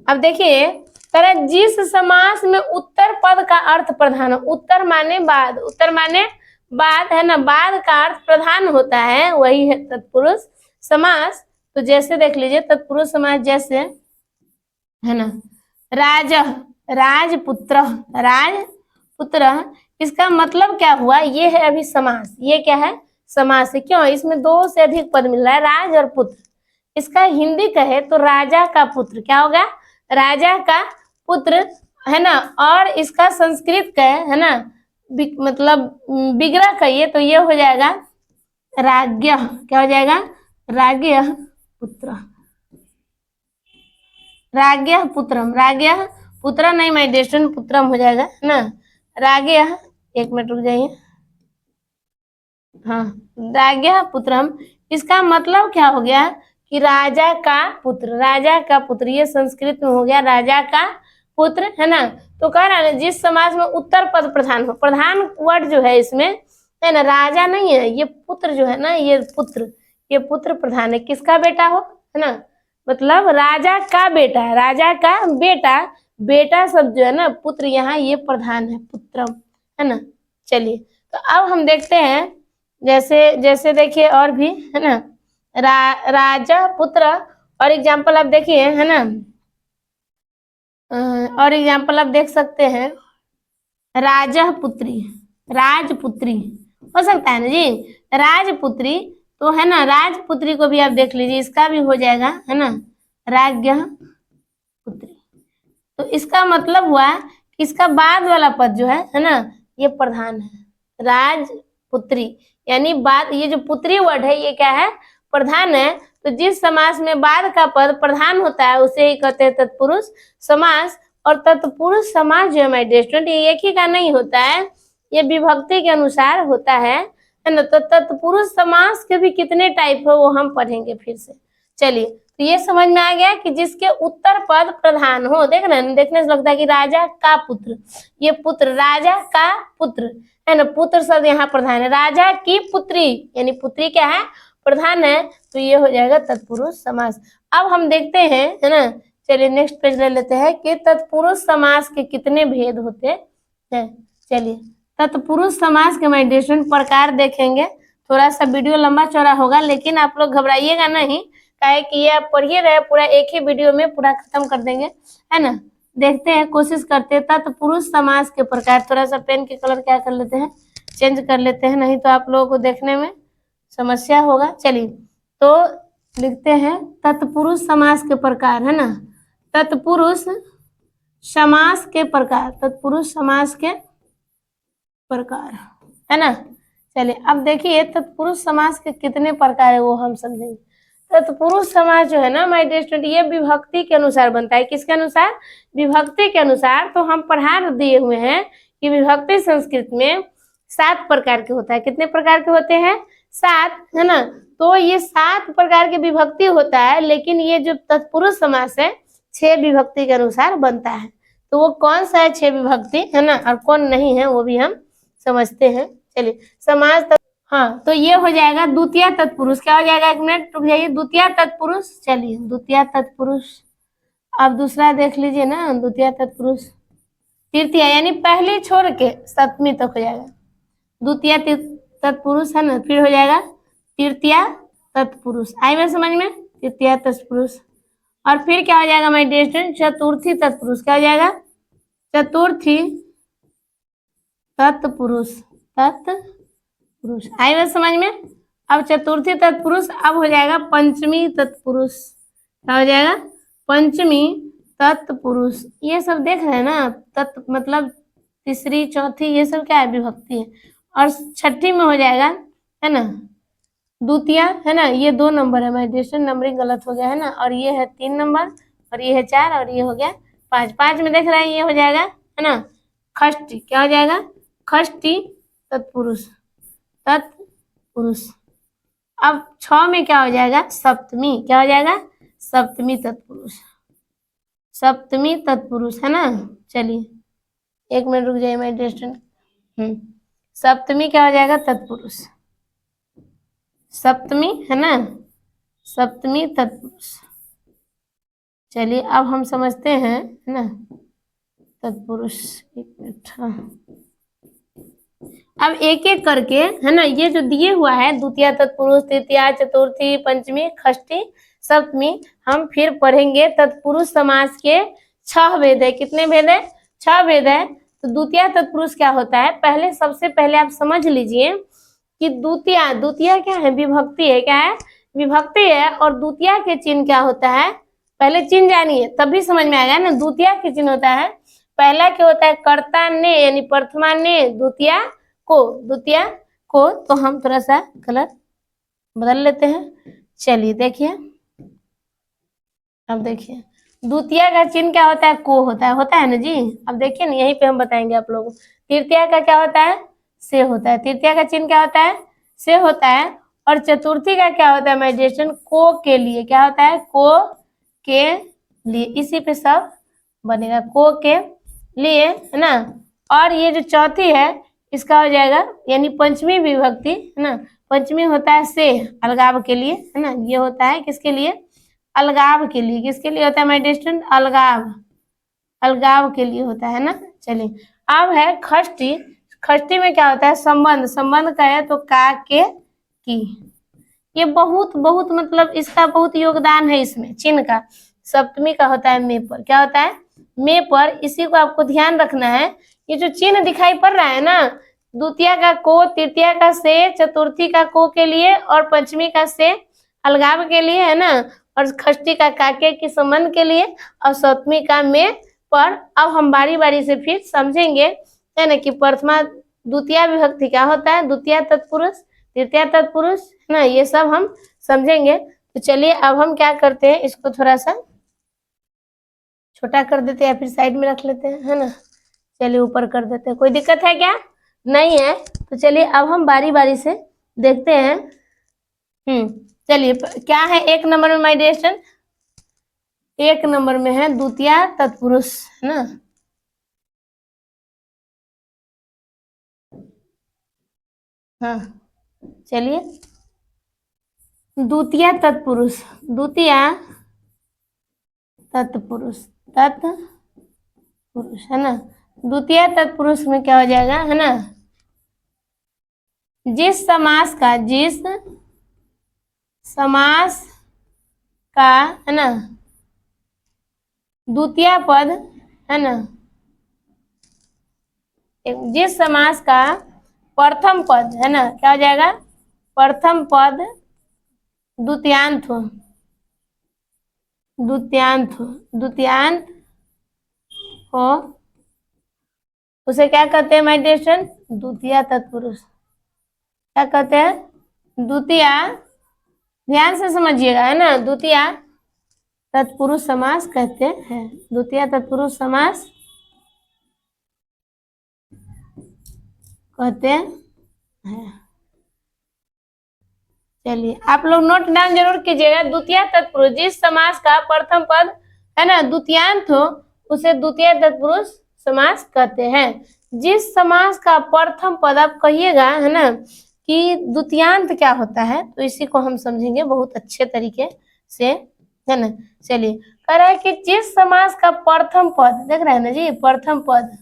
अब देखिए, तरह जिस समास में उत्तर पद का अर्थ प्रधान हो, उत्तर माने बाद, उत्तर माने बाद है ना, बाद का अर्थ प्रधान होता है, वही है तत्पुरुष समास। तो जैसे देख लीजिए तत्पुरुष समास, जैसे है ना राज, राजपुत्र, राजपुत्र, इसका मतलब क्या हुआ, ये है अभी समास, ये क्या है समास है। क्यों, इसमें दो से अधिक पद मिल रहा है, राज और पुत्र। इसका हिंदी कहे तो राजा का पुत्र, क्या होगा, राजा का पुत्र है ना। और इसका संस्कृत का है ना मतलब विग्रह कहिए तो ये हो जाएगा राज्ञ, क्या हो जाएगा, राज्ञ पुत्र, राज्ञ पुत्रम, राज्ञ पुत्र नहीं माय डियर स्टूडेंट, पुत्रम हो जाएगा है ना, राज्ञ एक मिनट रुक जाइए। हाँ, राज्ञः पुत्रम, इसका मतलब क्या हो गया कि राजा का पुत्र, राजा का पुत्र, ये संस्कृत में हो गया राजा का पुत्र, है ना। तो कह रहा है ना, जिस समाज में उत्तर पद प्रधान हो, प्रधान वर्ड जो है इसमें, है ना, राजा नहीं है, ये पुत्र जो है ना, ये पुत्र प्रधान है, किसका बेटा हो, है ना, मतलब राजा का बेटा है, राजा का बेटा, बेटा शब्द जो है ना, पुत्र, यहाँ ये प्रधान है, पुत्रम, है ना। चलिए, तो अब हम देखते हैं, जैसे जैसे देखिए और भी, है ना, राजा पुत्र, और एग्जाम्पल आप देखिए, है ना, और एग्जाम्पल आप देख सकते हैं, राजा पुत्री, राजपुत्री हो सकता है ना जी, राजपुत्री, तो है ना, राजपुत्री को भी आप देख लीजिए, इसका भी हो जाएगा, है ना, राज्ञः पुत्री। तो इसका मतलब हुआ कि इसका बाद वाला पद जो है ना, ये प्रधान है, राजपुत्री, यानी बाद, ये जो पुत्री वर्ड है ये क्या है, प्रधान है। तो जिस समास में बाद का पद प्रधान होता है उसे ही कहते हैं तत्पुरुष समास। और तत्पुरुष समास जो है माय डियर स्टूडेंट, ये एक ही का नहीं होता है, ये विभक्ति के अनुसार होता है ना। तो तत्पुरुष समास के भी कितने टाइप है वो हम पढ़ेंगे फिर से। चलिए, तो ये समझ में आ गया कि जिसके उत्तर पद प्रधान हो, देख रहे हैं, देखने से लगता है कि राजा का पुत्र, ये पुत्र, राजा का पुत्र, है ना, पुत्र शब्द यहाँ प्रधान है, राजा की पुत्री, यानी पुत्री क्या है, प्रधान है, तो ये हो जाएगा तत्पुरुष समास। अब हम देखते हैं, है ना, चलिए नेक्स्ट पेज ले लेते हैं कि तत्पुरुष समास के कितने भेद होते हैं। चलिए, तत्पुरुष समास के माय डियर स्टूडेंट प्रकार देखेंगे, थोड़ा सा वीडियो लंबा चौड़ा होगा, लेकिन आप लोग घबराइएगा नहीं, काहे कि ये आप पढ़िए रहे, पूरा एक ही वीडियो में पूरा खत्म कर देंगे, है ना। देखते हैं, कोशिश करते हैं तत्पुरुष समास के प्रकार। थोड़ा सा पेन के कलर क्या कर लेते हैं, चेंज कर लेते हैं, नहीं तो आप लोगों को देखने में समस्या होगा। चलिए, तो लिखते हैं तत्पुरुष समास के प्रकार, है ना, तत्पुरुष समास के प्रकार, तत्पुरुष समास के प्रकार, है ना। चलिए, अब देखिए तत्पुरुष समास के कितने प्रकार है वो हम समझेंगे। तत्पुरुष समास जो है ना माय डियर स्टूडेंट, ये विभक्ति के अनुसार बनता है, किसके अनुसार, विभक्ति के अनुसार। तो हम पढ़ा दिए हुए हैं कि विभक्ति संस्कृत में 7 प्रकार के होता है, कितने प्रकार के होते हैं, 7, है ना। तो ये 7 प्रकार की विभक्ति होता है, लेकिन ये जो तत्पुरुष समास है 6 विभक्ति के अनुसार बनता है। तो वो कौन सा है 6 विभक्ति, है ना, और कौन नहीं है वो भी हम समझते हैं। चलिए, समास, हाँ, तो ये हो जाएगा द्वितीय तत्पुरुष, क्या हो जाएगा, एक मिनट रुक जाइए, द्वितीय तत्पुरुष। चलिए, द्वितीय तत्पुरुष, अब दूसरा देख लीजिए ना, द्वितीय तत्पुरुष तृतीय, यानी पहली छोड़ के सप्तमी तक हो जाएगा द्वितीय तत्पुरुष, है ना। फिर हो जाएगा तृतीय तत्पुरुष, आई में समझ में, तृतीय तत्पुरुष। और फिर क्या हो जाएगा माय डियर स्टूडेंट, चतुर्थी तत्पुरुष, क्या हो जाएगा, चतुर्थी तत्पुरुष, तत्पुरुष, आई में समझ में। अब चतुर्थी तत्पुरुष, अब हो जाएगा पंचमी तत्पुरुष, क्या हो जाएगा, पंचमी तत्पुरुष। ये सब देख रहे हैं ना, तत् मतलब तीसरी चौथी, ये सब क्या है, विभक्ति है। और छठी में हो जाएगा, है ना, द्वितीय, है ना, ये 2 नंबर है माय डियर स्टूडेंट, नंबरिंग गलत हो गया, है ना, और ये है 3 नंबर, और ये है 4, और ये हो गया 5, 5 में देख रहे हैं, ये हो जाएगा, है ना, षष्ठी, क्या हो जाएगा, षष्ठी तत्पुरुष, तत्पुरुष। अब 6 में क्या हो जाएगा, सप्तमी, क्या हो जाएगा, सप्तमी तत्पुरुष, सप्तमी तत्पुरुष, है ना। चलिए, एक मिनट रुक जाइए माय डियर स्टूडेंट, सप्तमी क्या हो जाएगा, तत्पुरुष, सप्तमी, है ना, सप्तमी तत्पुरुष। चलिए, अब हम समझते हैं, है ना, तत्पुरुष, एक मिनट, हाँ, अब एक एक करके, है ना, ये जो दिए हुआ है द्वितीय तत्पुरुष, तृतीया, चतुर्थी, पंचमी, षष्ठी, सप्तमी, हम फिर पढ़ेंगे। तत्पुरुष समास के 6 भेद है, कितने भेद है, 6 भेद है। तो द्वितीय तत्पुरुष क्या होता है, पहले सबसे पहले आप समझ लीजिए कि द्वितीय क्या है, विभक्ति है, क्या है, विभक्ति है। और द्वितीय के चिन्ह क्या होता है, पहले चिन्ह जानिए तभी समझ में आएगा ना। द्वितीय के चिन्ह होता है, पहला क्या होता है, कर्ता ने, यानी प्रथमा ने, द्वितीय को, तो हम थोड़ा सा कलर बदल लेते हैं। चलिए देखिए, अब देखिए द्वितीय का चिन्ह क्या होता है, को होता है ना जी। अब देखिए ना, यहीं पे हम बताएंगे आप लोगों को। तृतीया का क्या होता है, से होता है। तृतीया का चिन्ह क्या होता है, से होता है। और चतुर्थी का क्या होता है माय डियर स्टूडेंट, को के लिए, क्या होता है, को के लिए। इसी पे सब बनेगा, को के लिए, है ना। और ये जो चौथी है इसका हो जाएगा यानी पंचमी विभक्ति, है ना। पंचमी होता है से, अलगाव के लिए, है ना। ये होता है किसके लिए, अलगाव के लिए। किसके लिए होता है माय डियर स्टूडेंट, अलगाव, अलगाव के लिए होता है ना। चलिए अब है खष्टी। खष्टी में क्या होता है, संबंध। संबंध का है तो का के की। ये बहुत बहुत मतलब इसका बहुत योगदान है इसमें चिन्ह का। सप्तमी का होता है मे पर, क्या होता है, मे पर। इसी को आपको ध्यान रखना है। ये जो चिन्ह दिखाई पड़ रहा है ना, द्वितीय का को, तृतीया का से, चतुर्थी का को के लिए, और पंचमी का से अलगाव के लिए, है ना। और खष्टी का काके की संबंध के लिए, और सप्तमी का मे पर। अब हम बारी बारी से फिर समझेंगे, है ना, कि प्रथमा द्वितीय विभक्ति क्या होता है, द्वितीय तत्पुरुष, तृतीय तत्पुरुष, है ना। ये सब हम समझेंगे। तो चलिए अब हम क्या करते हैं, इसको थोड़ा सा छोटा कर देते हैं या फिर साइड में रख लेते हैं, है ना। चलिए ऊपर कर देते हैं, कोई दिक्कत है क्या, नहीं है। तो चलिए अब हम बारी बारी से देखते हैं। चलिए क्या है एक नंबर में माय डियर स्टूडेंट, एक नंबर में है द्वितीय तत्पुरुष, है ना। हाँ चलिए, द्वितीय तत्पुरुष, द्वितीय तत्पुरुष, तत्पुरुष, है ना। द्वितीय तत्पुरुष में क्या हो जाएगा, है ना, जिस समास का, जिस समास का, है ना, द्वितीय पद, है ना, जिस समास का प्रथम पद, है ना, क्या हो जाएगा, प्रथम पद द्वितीयांत हो, द्वितीयांत हो, द्वितीयांत हो, उसे क्या कहते हैं माय डियर स्टूडेंट, द्वितीय तत्पुरुष। क्या कहते हैं, द्वितीय, ध्यान से समझिएगा, है ना, द्वितीय तत्पुरुष समास कहते हैं, द्वितीय तत्पुरुष समास कहते हैं। चलिए आप लोग नोट डाउन जरूर कीजिएगा। द्वितीय तत्पुरुष, जिस समास का प्रथम पद, है ना, द्वितीयांत हो, उसे द्वितीय तत्पुरुष समास कहते हैं। जिस समास का प्रथम पद, आप कहिएगा, है ना, कि द्वितीयांत क्या होता है, तो इसी को हम समझेंगे बहुत अच्छे तरीके से, है ना। चलिए कह रहा है कि जिस समास का प्रथम पद, देख रहे हैं ना जी, प्रथम पद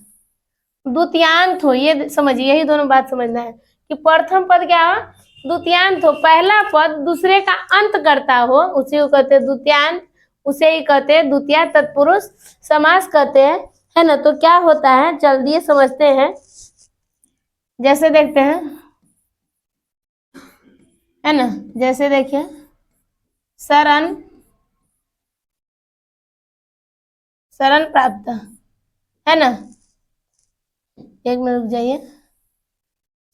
द्वितीयांत हो, ये समझिए, यही दोनों बात समझना है कि प्रथम पद क्या हो, द्वितीयांत हो। पहला पद दूसरे का अंत करता हो, उसी को कहते हैं द्वितीयांत, उसे ही कहते हैं द्वितीय तत्पुरुष समास कहते हैं, है ना। तो क्या होता है जल्दी समझते हैं, जैसे देखते हैं, है ना, जैसे देखिए, शरण, शरण प्राप्त, है ना, एक मिनट रुक जाइए,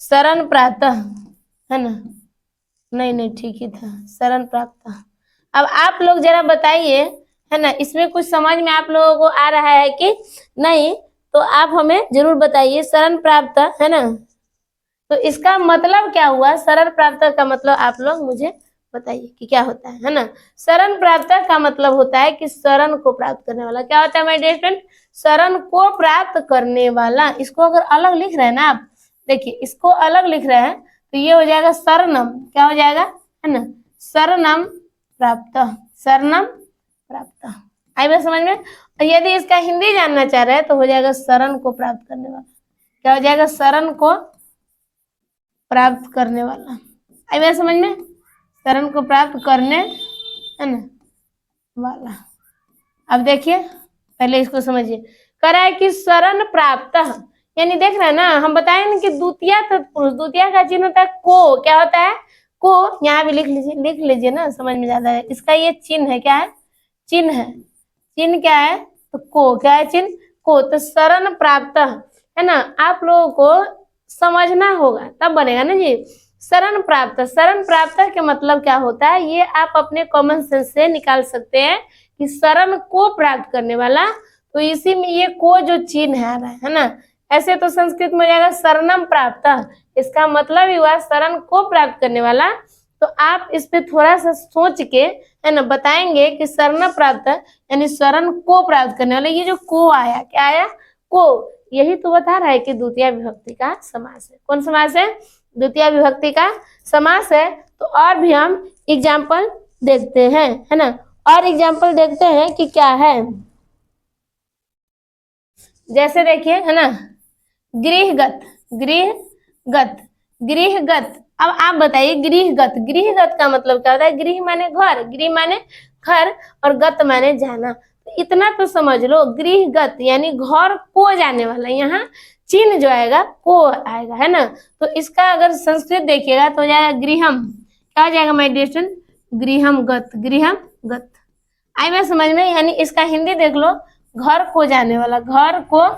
शरण प्राप्त, है ना, नहीं नहीं ठीक ही था, शरण प्राप्त। अब आप लोग जरा बताइए, है ना, इसमें कुछ समझ में आप लोगों को आ रहा है कि नहीं, तो आप हमें जरूर बताइए। शरण प्राप्त, है ना, तो इसका मतलब क्या हुआ, शरण प्राप्त का मतलब आप लोग मुझे बताइए कि क्या होता है ना। शरण प्राप्त का मतलब होता है कि शरण को प्राप्त करने वाला। क्या होता है माय डियर फ्रेंड, शरण को प्राप्त करने वाला। इसको अगर अलग लिख रहे हैं ना आप, देखिए इसको अलग लिख रहे हैं तो ये हो जाएगा शरणम, क्या हो जाएगा, है ना, शरणम प्राप्त, शरणम प्राप्त। आई बात समझ में। और यदि इसका हिंदी जानना चाह रहे हैं तो हो जाएगा शरण को प्राप्त करने वाला। क्या हो जाएगा, शरण को प्राप्त करने वाला। आई बात समझ में, शरण को प्राप्त करने, है ना, वाला। अब देखिए पहले इसको समझिए, कह रहा है कि शरण प्राप्त, यानी देख रहे हैं ना, हम बताए ना कि द्वितीय तत्पुरुष, द्वितीय का चिन्ह होता है को, क्या होता है, को। यहाँ भी लिख लीजिए, लिख लीजिए ना, समझ में ज्यादा है। इसका ये चिन्ह है, क्या है, चिन्ह है, चिन्ह क्या है, तो को, क्या है, चिन्ह को। तो शरण प्राप्त, है ना, आप लोगों को समझना होगा तब बनेगा ना जी। शरण प्राप्त, शरण प्राप्त के मतलब क्या होता है, ये आप अपने कॉमन सेंस से निकाल सकते हैं कि शरण को प्राप्त करने वाला। तो इसी में ये को जो चिन्ह है ना, ऐसे तो संस्कृत में हो जाएगा शरणम प्राप्त, इसका मतलब ही हुआ शरण को प्राप्त करने वाला। तो आप इस पे थोड़ा सा सोच के है ना बताएंगे कि शरण प्राप्त यानी शरण को प्राप्त करने वाला। ये जो को आया, क्या आया? को, यही तो बता रहा है कि द्वितीय विभक्ति का समास है। कौन समास है? द्वितीय विभक्ति का समास है। तो और भी हम एग्जाम्पल देखते हैं, है ना, और एग्जाम्पल देखते हैं कि क्या है। जैसे देखिए, है ना, गृहगत, गृहगत, गृहगत। अब आप बताइए गृहगत, गृहगत का मतलब क्या होता है? गृह माने घर, गृह माने घर, और गत माने जाना। तो इतना तो समझ लो, गृहगत यानी घर को जाने वाला। यहाँ चिन्ह जो आएगा को आएगा, है ना। तो इसका अगर संस्कृत देखिएगा तो हो जाएगा गृहम। क्या हो जाएगा माय डियर स्टूडेंट? गृहम गत, गृहम गत। आई बात समझ में? यानी इसका हिंदी देख लो, घर को जाने वाला, घर को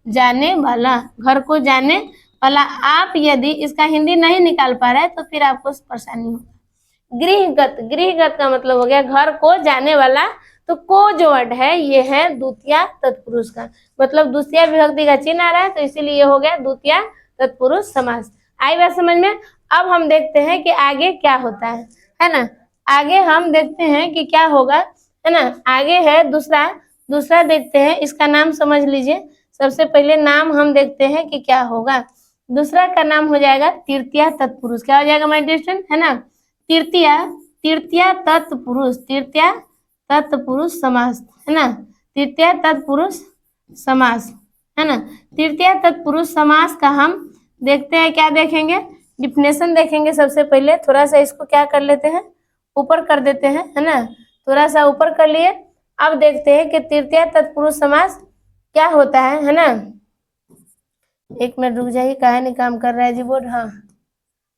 जाने वाला, घर को जाने वाला। आप यदि इसका हिंदी नहीं निकाल पा रहे तो फिर आपको परेशानी होगा। गृहगत, गृहगत का मतलब हो गया घर को जाने वाला। तो को जो वर्ड है ये है द्वितीय तत्पुरुष का, मतलब द्वितीय विभक्ति का चिन्ह आ रहा है, तो इसीलिए ये हो गया द्वितीय तत्पुरुष समास। आई बात समझ में? अब हम देखते हैं कि आगे क्या होता है ना। आगे हम देखते हैं कि क्या होगा, है ना। आगे है दूसरा देखते हैं, इसका नाम समझ लीजिए। सबसे पहले नाम हम देखते हैं कि क्या होगा। दूसरा का नाम हो जाएगा तृतीय तत्पुरुष। क्या हो जाएगा माय डियर स्टूडेंट? है ना, तृतीय तत्पुरुष, तृतीय तत्पुरुष समास, है ना, तृतीय तत्पुरुष समास, है ना। तृतीय तत्पुरुष समास का हम देखते हैं, क्या देखेंगे? डिफिनेशन देखेंगे। सबसे पहले थोड़ा सा इसको क्या कर लेते हैं, ऊपर कर देते हैं, है ना, थोड़ा सा ऊपर कर लिए। अब देखते हैं कि तृतीय तत्पुरुष समास क्या होता है ना। एक मिनट रुक जाइए, काहे नहीं काम कर रहा है जी बोर्ड? हाँ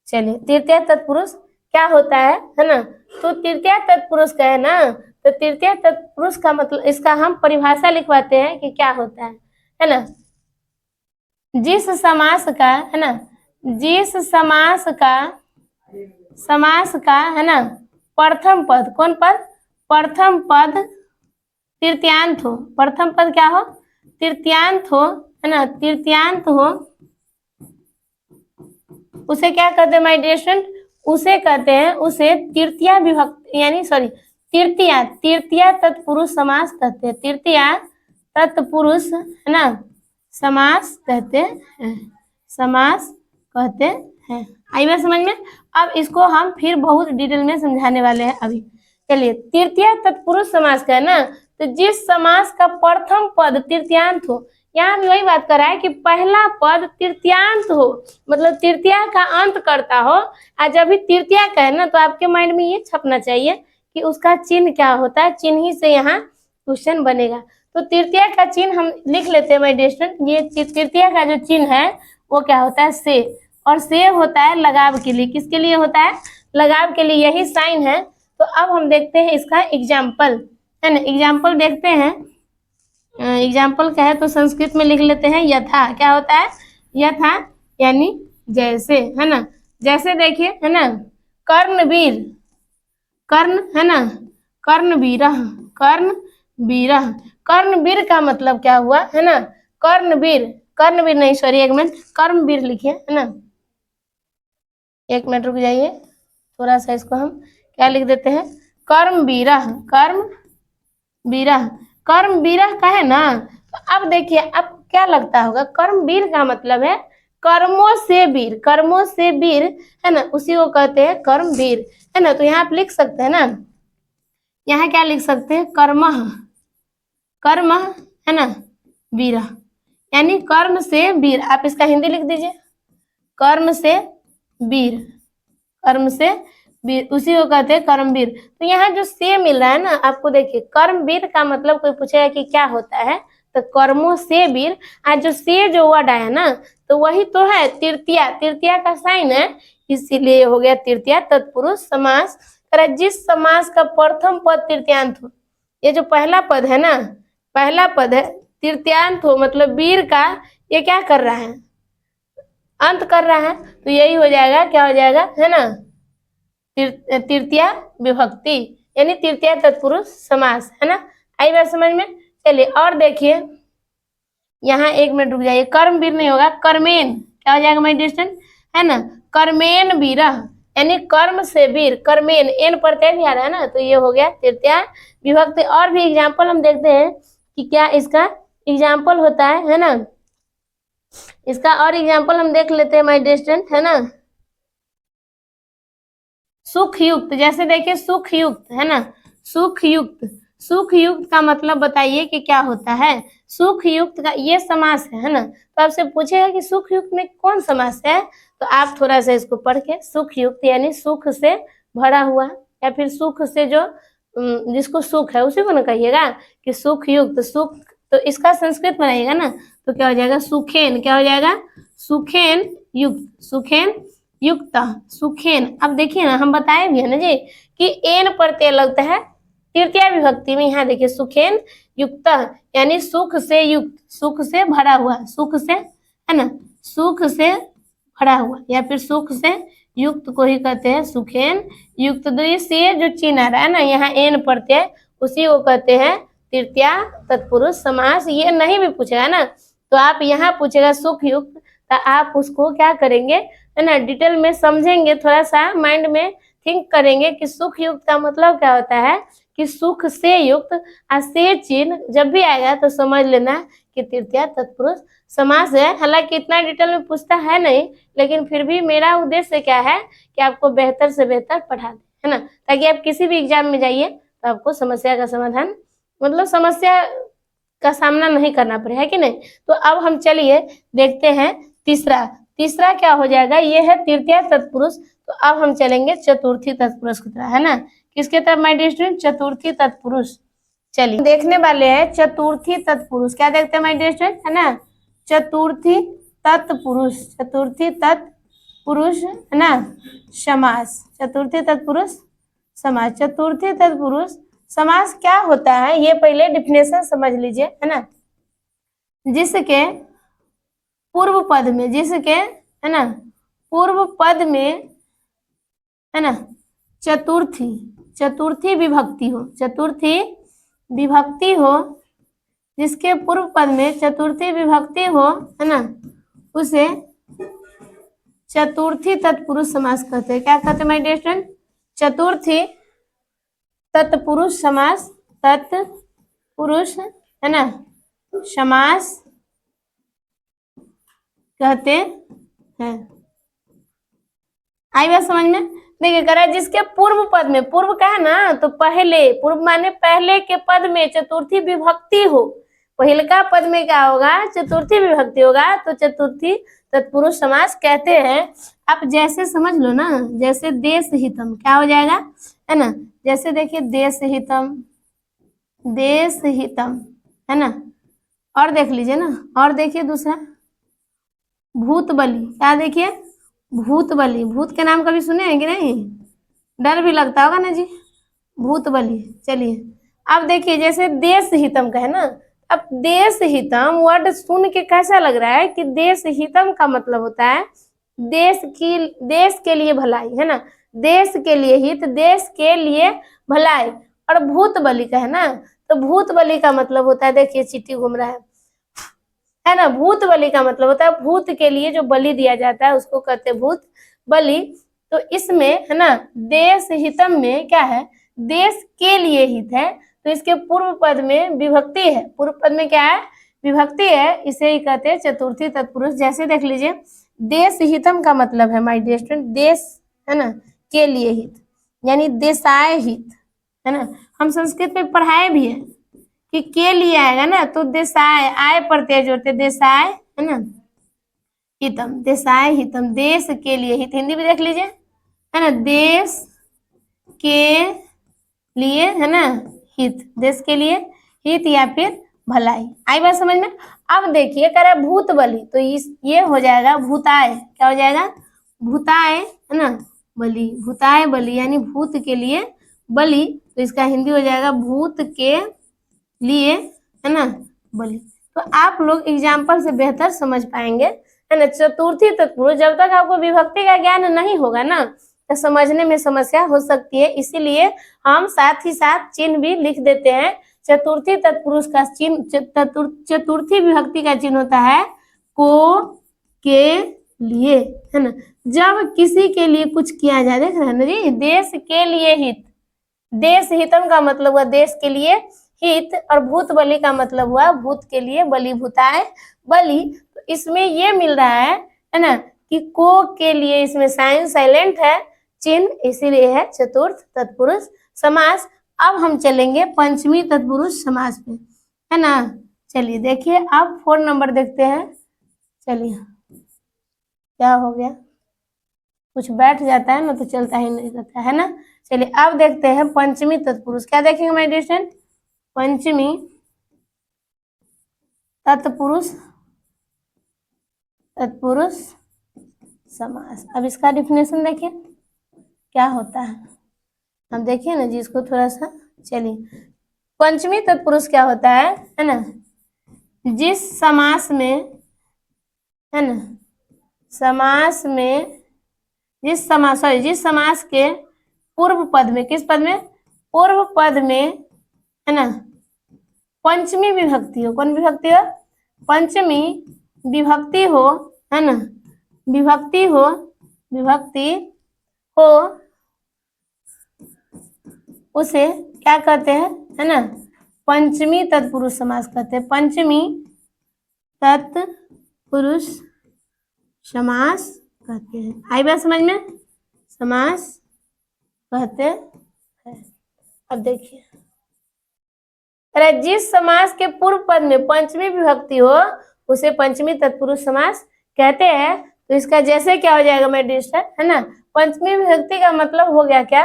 चलिए, तृतीय तत्पुरुष क्या होता है ना। तो तृतीय तत्पुरुष का है ना, तो तृतीय तत्पुरुष का मतलब, इसका हम परिभाषा लिखवाते हैं कि क्या होता है ना। जिस समास का, है ना, जिस समास का है ना प्रथम पद, कौन पद? प्रथम पद तृतीयांत हो। प्रथम पद क्या हो? तृतीयांत हो, है ना, तृतीयांत हो। उसे क्या कहते हैं माय डियर स्टूडेंट? उसे कहते हैं, उसे तृतीय विभक्ति यानी सॉरी तृतीय तत्पुरुष समास कहते हैं। तृतीय तत्पुरुष, है ना, समास कहते हैं, समास कहते हैं। आई बात समझ में? अब इसको हम फिर बहुत डिटेल में समझाने वाले हैं अभी। चलिए, तृतीय तत्पुरुष समास का है ना, तो जिस समास का प्रथम पद तृतीयांत हो, यहाँ भी वही बात कर रहा है कि पहला पद तृतीयांत हो, मतलब तृतीया का अंत करता हो। आज अभी तृतीया का है ना, तो आपके माइंड में ये छपना चाहिए कि उसका चिन्ह क्या होता है। चिन्ह ही से यहाँ क्वेश्चन बनेगा। तो तृतीया का चिन्ह हम लिख लेते हैं माय डियर स्टूडेंट। ये तृतीया का जो चिन्ह है वो क्या होता है? से। और से होता है लगाव के लिए। किसके लिए होता है? लगाव के लिए, यही साइन है। तो अब हम देखते हैं इसका एग्जाम्पल, है ना। एग्जाम्पल देखते हैं। एग्जाम्पल क्या है तो संस्कृत में लिख लेते हैं यथा। क्या होता है? यथा यानी जैसे, है ना। जैसे देखिए, है ना, कर्णवीर, कर्ण, है ना, कर्णवीर, कर्णवीर। कर्णवीर का मतलब क्या हुआ, है ना? कर्णवीर, कर्णवीर नहीं सॉरी, एक मिनट, कर्मवीर लिखिए, है ना। एक मिनट रुक जाइए, थोड़ा सा इसको हम क्या लिख देते हैं? कर्मवीर, कर्मवीर, कर्मवीर का है ना। तो अब देखिए, अब क्या लगता होगा? कर्मवीर का मतलब है कर्मों से वीर, कर्मों से वीर, है ना, उसी को कहते हैं कर्मवीर, है ना। तो यहाँ आप लिख सकते हैं ना, यहाँ क्या लिख सकते हैं? कर्म, कर्म, है ना, वीर, यानी कर्म से वीर। आप इसका हिंदी लिख दीजिए, कर्म से वीर, कर्म से वीर, उसी को कहते हैं कर्मवीर। तो यहाँ जो से मिल रहा है ना आपको, देखिए कर्मवीर का मतलब कोई पूछेगा कि क्या होता है, तो कर्मों से वीर। आज जो से जो वर्ड आया ना, तो वही तो है तृतीया, तृतीया का साइन है, इसीलिए हो गया तृतीया तत्पुरुष समास। जिस समास का प्रथम पद तृतीयांत हो, ये जो पहला पद है ना, पहला पद है तृतीयांत हो, मतलब वीर का ये क्या कर रहा है? अंत कर रहा है। तो यही हो जाएगा, क्या हो जाएगा, है ना, तृतीय विभक्ति यानी तृतीय तत्पुरुष समास, है ना। आई बात समझ में? चलिए और देखिए, यहाँ 1 मिनट रुक जाइए, कर्मवीर नहीं होगा, कर्मेन। क्या हो जाएगा माय डियर स्टूडेंट, है ना, कर्मेन वीरः, यानी कर्म से वीर, कर्मेन, एन प्रत्यय भी आ रहा है ना, तो ये हो गया तृतीया विभक्ति। और भी एग्जाम्पल हम देखते हैं कि क्या इसका एग्जाम्पल होता है ना, इसका और एग्जाम्पल हम देख लेते हैं माय डियर स्टूडेंट, है ना। सुख युक्त, जैसे देखिए सुख युक्त, है ना, सुख युक्त, सुख युक्त का मतलब बताइए कि क्या होता है। सुख युक्त का ये समास है ना, तो आपसे पूछेगा कि सुख युक्त में कौन समास है, तो आप थोड़ा सा इसको पढ़ के, सुख युक्त यानी सुख से भरा हुआ, या फिर सुख से जो जिसको सुख है उसी को ना कहिएगा कि सुख युक्त, सुख, तो इसका संस्कृत बनाइएगा ना, तो क्या हो जाएगा, सुखेन, क्या हो जाएगा, सुखेन युक्त, सुखेन युक्त, सुखेन। अब देखिए ना, हम बताए भी है ना जी कि एन प्रत्यय लगता है तृतीया विभक्ति में। यहाँ देखिए सुखेन युक्त यानी सुख से युक्त, सुख से भरा हुआ, सुख से, है ना, सुख से भरा हुआ, या फिर सुख से युक्त को ही कहते हैं सुखेन युक्त। से जो चिन्ह आ रहा है ना यहाँ एन प्रत्यय, उसी को कहते हैं तृतीया तत्पुरुष समास। ये नहीं भी पूछेगा ना, तो आप यहाँ पूछेगा सुख युक्त, तो आप उसको क्या करेंगे, है ना, डिटेल में समझेंगे, थोड़ा सा माइंड में थिंक करेंगे कि सुख युक्त का मतलब क्या होता है, कि सुख से युक्त, से चिन्ह जब भी आएगा तो समझ लेना कि तृतीया तत्पुरुष समास है। हालांकि इतना डिटेल में पूछता है नहीं, लेकिन फिर भी मेरा उद्देश्य क्या है कि आपको बेहतर से बेहतर पढ़ा दे, है ना, ताकि आप किसी भी एग्जाम में जाइए तो आपको समस्या का समाधान, मतलब समस्या का सामना नहीं करना पड़े, है कि नहीं। तो अब हम चलिए देखते हैं तीसरा, तीसरा क्या हो जाएगा, ये है तृतीया तत्पुरुष। तो अब हम चलेंगे चतुर्थी तत्पुरुष की तरह, है ना, किसके तरफ माय डियर स्टूडेंट, चतुर्थी तत्पुरुष। चलिए देखने वाले हैं चतुर्थी तत्पुरुष, क्या देखते हैं माय डियर स्टूडेंट, है ना, चतुर्थी तत्पुरुष, चतुर्थी तत्पुरुष, है ना, समास, चतुर्थी तत्पुरुष समास। चतुर्थी तत्पुरुष समास क्या होता है, ये पहले डिफिनेशन समझ लीजिए, है ना, जिसके पूर्व पद में, जिसके, है ना, पूर्व पद में, है ना, चतुर्थी, चतुर्थी विभक्ति हो, चतुर्थी विभक्ति हो, जिसके पूर्व पद में चतुर्थी विभक्ति हो, है ना, उसे चतुर्थी तत्पुरुष समास कहते हैं। क्या कहते हैं माय डियर स्टूडेंट, चतुर्थी तत्पुरुष समास, तत्पुरुष, है ना, समास कहते हैं। आई बात समझ में, देखिए करा जिसके पूर्व पद में, पूर्व का है ना, तो पहले, पूर्व माने पहले के पद में चतुर्थी विभक्ति हो, पहले का पद में क्या होगा, चतुर्थी विभक्ति होगा, तो चतुर्थी तत्पुरुष समास कहते हैं। आप जैसे समझ लो ना, जैसे देश हितम, क्या हो जाएगा, है ना, जैसे देखिए देश हितम, देश हितम, है ना, और देख लीजिए ना, और देखिए दूसरा भूत बलि, क्या देखिए, भूत बलि, भूत के नाम कभी सुने हैं कि नहीं, डर भी लगता होगा ना जी, भूत बलि। चलिए अब देखिए जैसे देश हितम का है ना, अब देश हितम वर्ड सुन के कैसा लग रहा है कि देश हितम का मतलब होता है देश की, देश के लिए भलाई, है ना, देश के लिए हित, देश के लिए भलाई। और भूत बलि का है ना, तो भूत बलि का मतलब होता है, देखिए चीटी घूम रहा है ना, भूत बलि का मतलब होता है भूत के लिए जो बलि दिया जाता है उसको कहते हैं भूत बलि। तो इसमें, है ना, देश हितम में क्या है, देश के लिए हित है, तो इसके पूर्व पद में विभक्ति है, पूर्व पद में क्या है, विभक्ति है, इसे ही कहते हैं चतुर्थी तत्पुरुष। जैसे देख लीजिए देश हितम का मतलब है माय डियर स्टूडेंट, देश, है ना, के लिए हित, यानी देशाय हित, है ना, हम संस्कृत में पढ़ाए भी है कि के लिए आएगा ना, तो देशाय, आय प्रत्यय जोड़ते, देशाय, है ना, हितम, देशाय हितम, देश के लिए हित। हिंदी भी देख लीजिए, है ना, देश के लिए, है ना, हित, देश के लिए हित या फिर भलाई। आई बात समझ में। अब देखिए कह रहा है भूत बलि, तो ये हो जाएगा भूताय, क्या हो जाएगा, भूताय, है ना, बलि, भूताय बलि यानी भूत के लिए बलि, तो इसका हिंदी हो जाएगा भूत के लिए, है ना, बलि। तो आप लोग एग्जाम्पल से बेहतर समझ पाएंगे, है ना। चतुर्थी तत्पुरुष, जब तक आपको विभक्ति का ज्ञान नहीं होगा ना, तो समझने में समस्या हो सकती है, इसीलिए हम साथ ही साथ चिन्ह भी लिख देते हैं चतुर्थी तत्पुरुष का चिन्ह चतुर्थी विभक्ति का चिन्ह होता है को, के लिए, है ना। जब किसी के लिए कुछ किया जाए, देख रहे हैं ना जी, देश के लिए हित, देश हितम का मतलब हुआ देश के लिए हित, और भूत बलि का मतलब हुआ भूत के लिए बलि, भूताय बलि। तो इसमें ये मिल रहा है ना, कि को के लिए इसमें साइन साइलेंट है चिन्ह, इसीलिए है चतुर्थ तत्पुरुष समास। अब हम चलेंगे पंचमी तत्पुरुष समास पे, है ना। चलिए देखिए, अब 4 नंबर देखते हैं। चलिए, क्या हो गया, कुछ बैठ जाता है ना तो चलता ही नहीं रहता है ना। चलिए अब देखते हैं पंचमी तत्पुरुष। क्या देखेंगे माय डियर स्टूडेंट? पंचमी तत्पुरुष, तत्पुरुष समास। अब इसका डिफिनेशन देखिए क्या होता है, हम देखिए ना जी इसको थोड़ा सा। चलिए, पंचमी तत्पुरुष क्या होता है ना, जिस समास में, है ना, समास में, जिस समास के पूर्व पद में, किस पद में? पूर्व पद में, है ना, पंचमी विभक्ति हो। कौन विभक्ति हो? पंचमी विभक्ति हो, है ना, विभक्ति हो, विभक्ति हो, उसे क्या कहते हैं, है ना, पंचमी तत्पुरुष समास कहते हैं। पंचमी तत्पुरुष समास कहते हैं। आई बात समझ में? समास कहते हैं। अब देखिए, अरे जिस समास के पूर्व पद में पंचमी विभक्ति हो उसे पंचमी तत्पुरुष समास कहते हैं। तो इसका जैसे क्या हो जाएगा मेरे डिस्टर, है ना, पंचमी विभक्ति का मतलब हो गया क्या?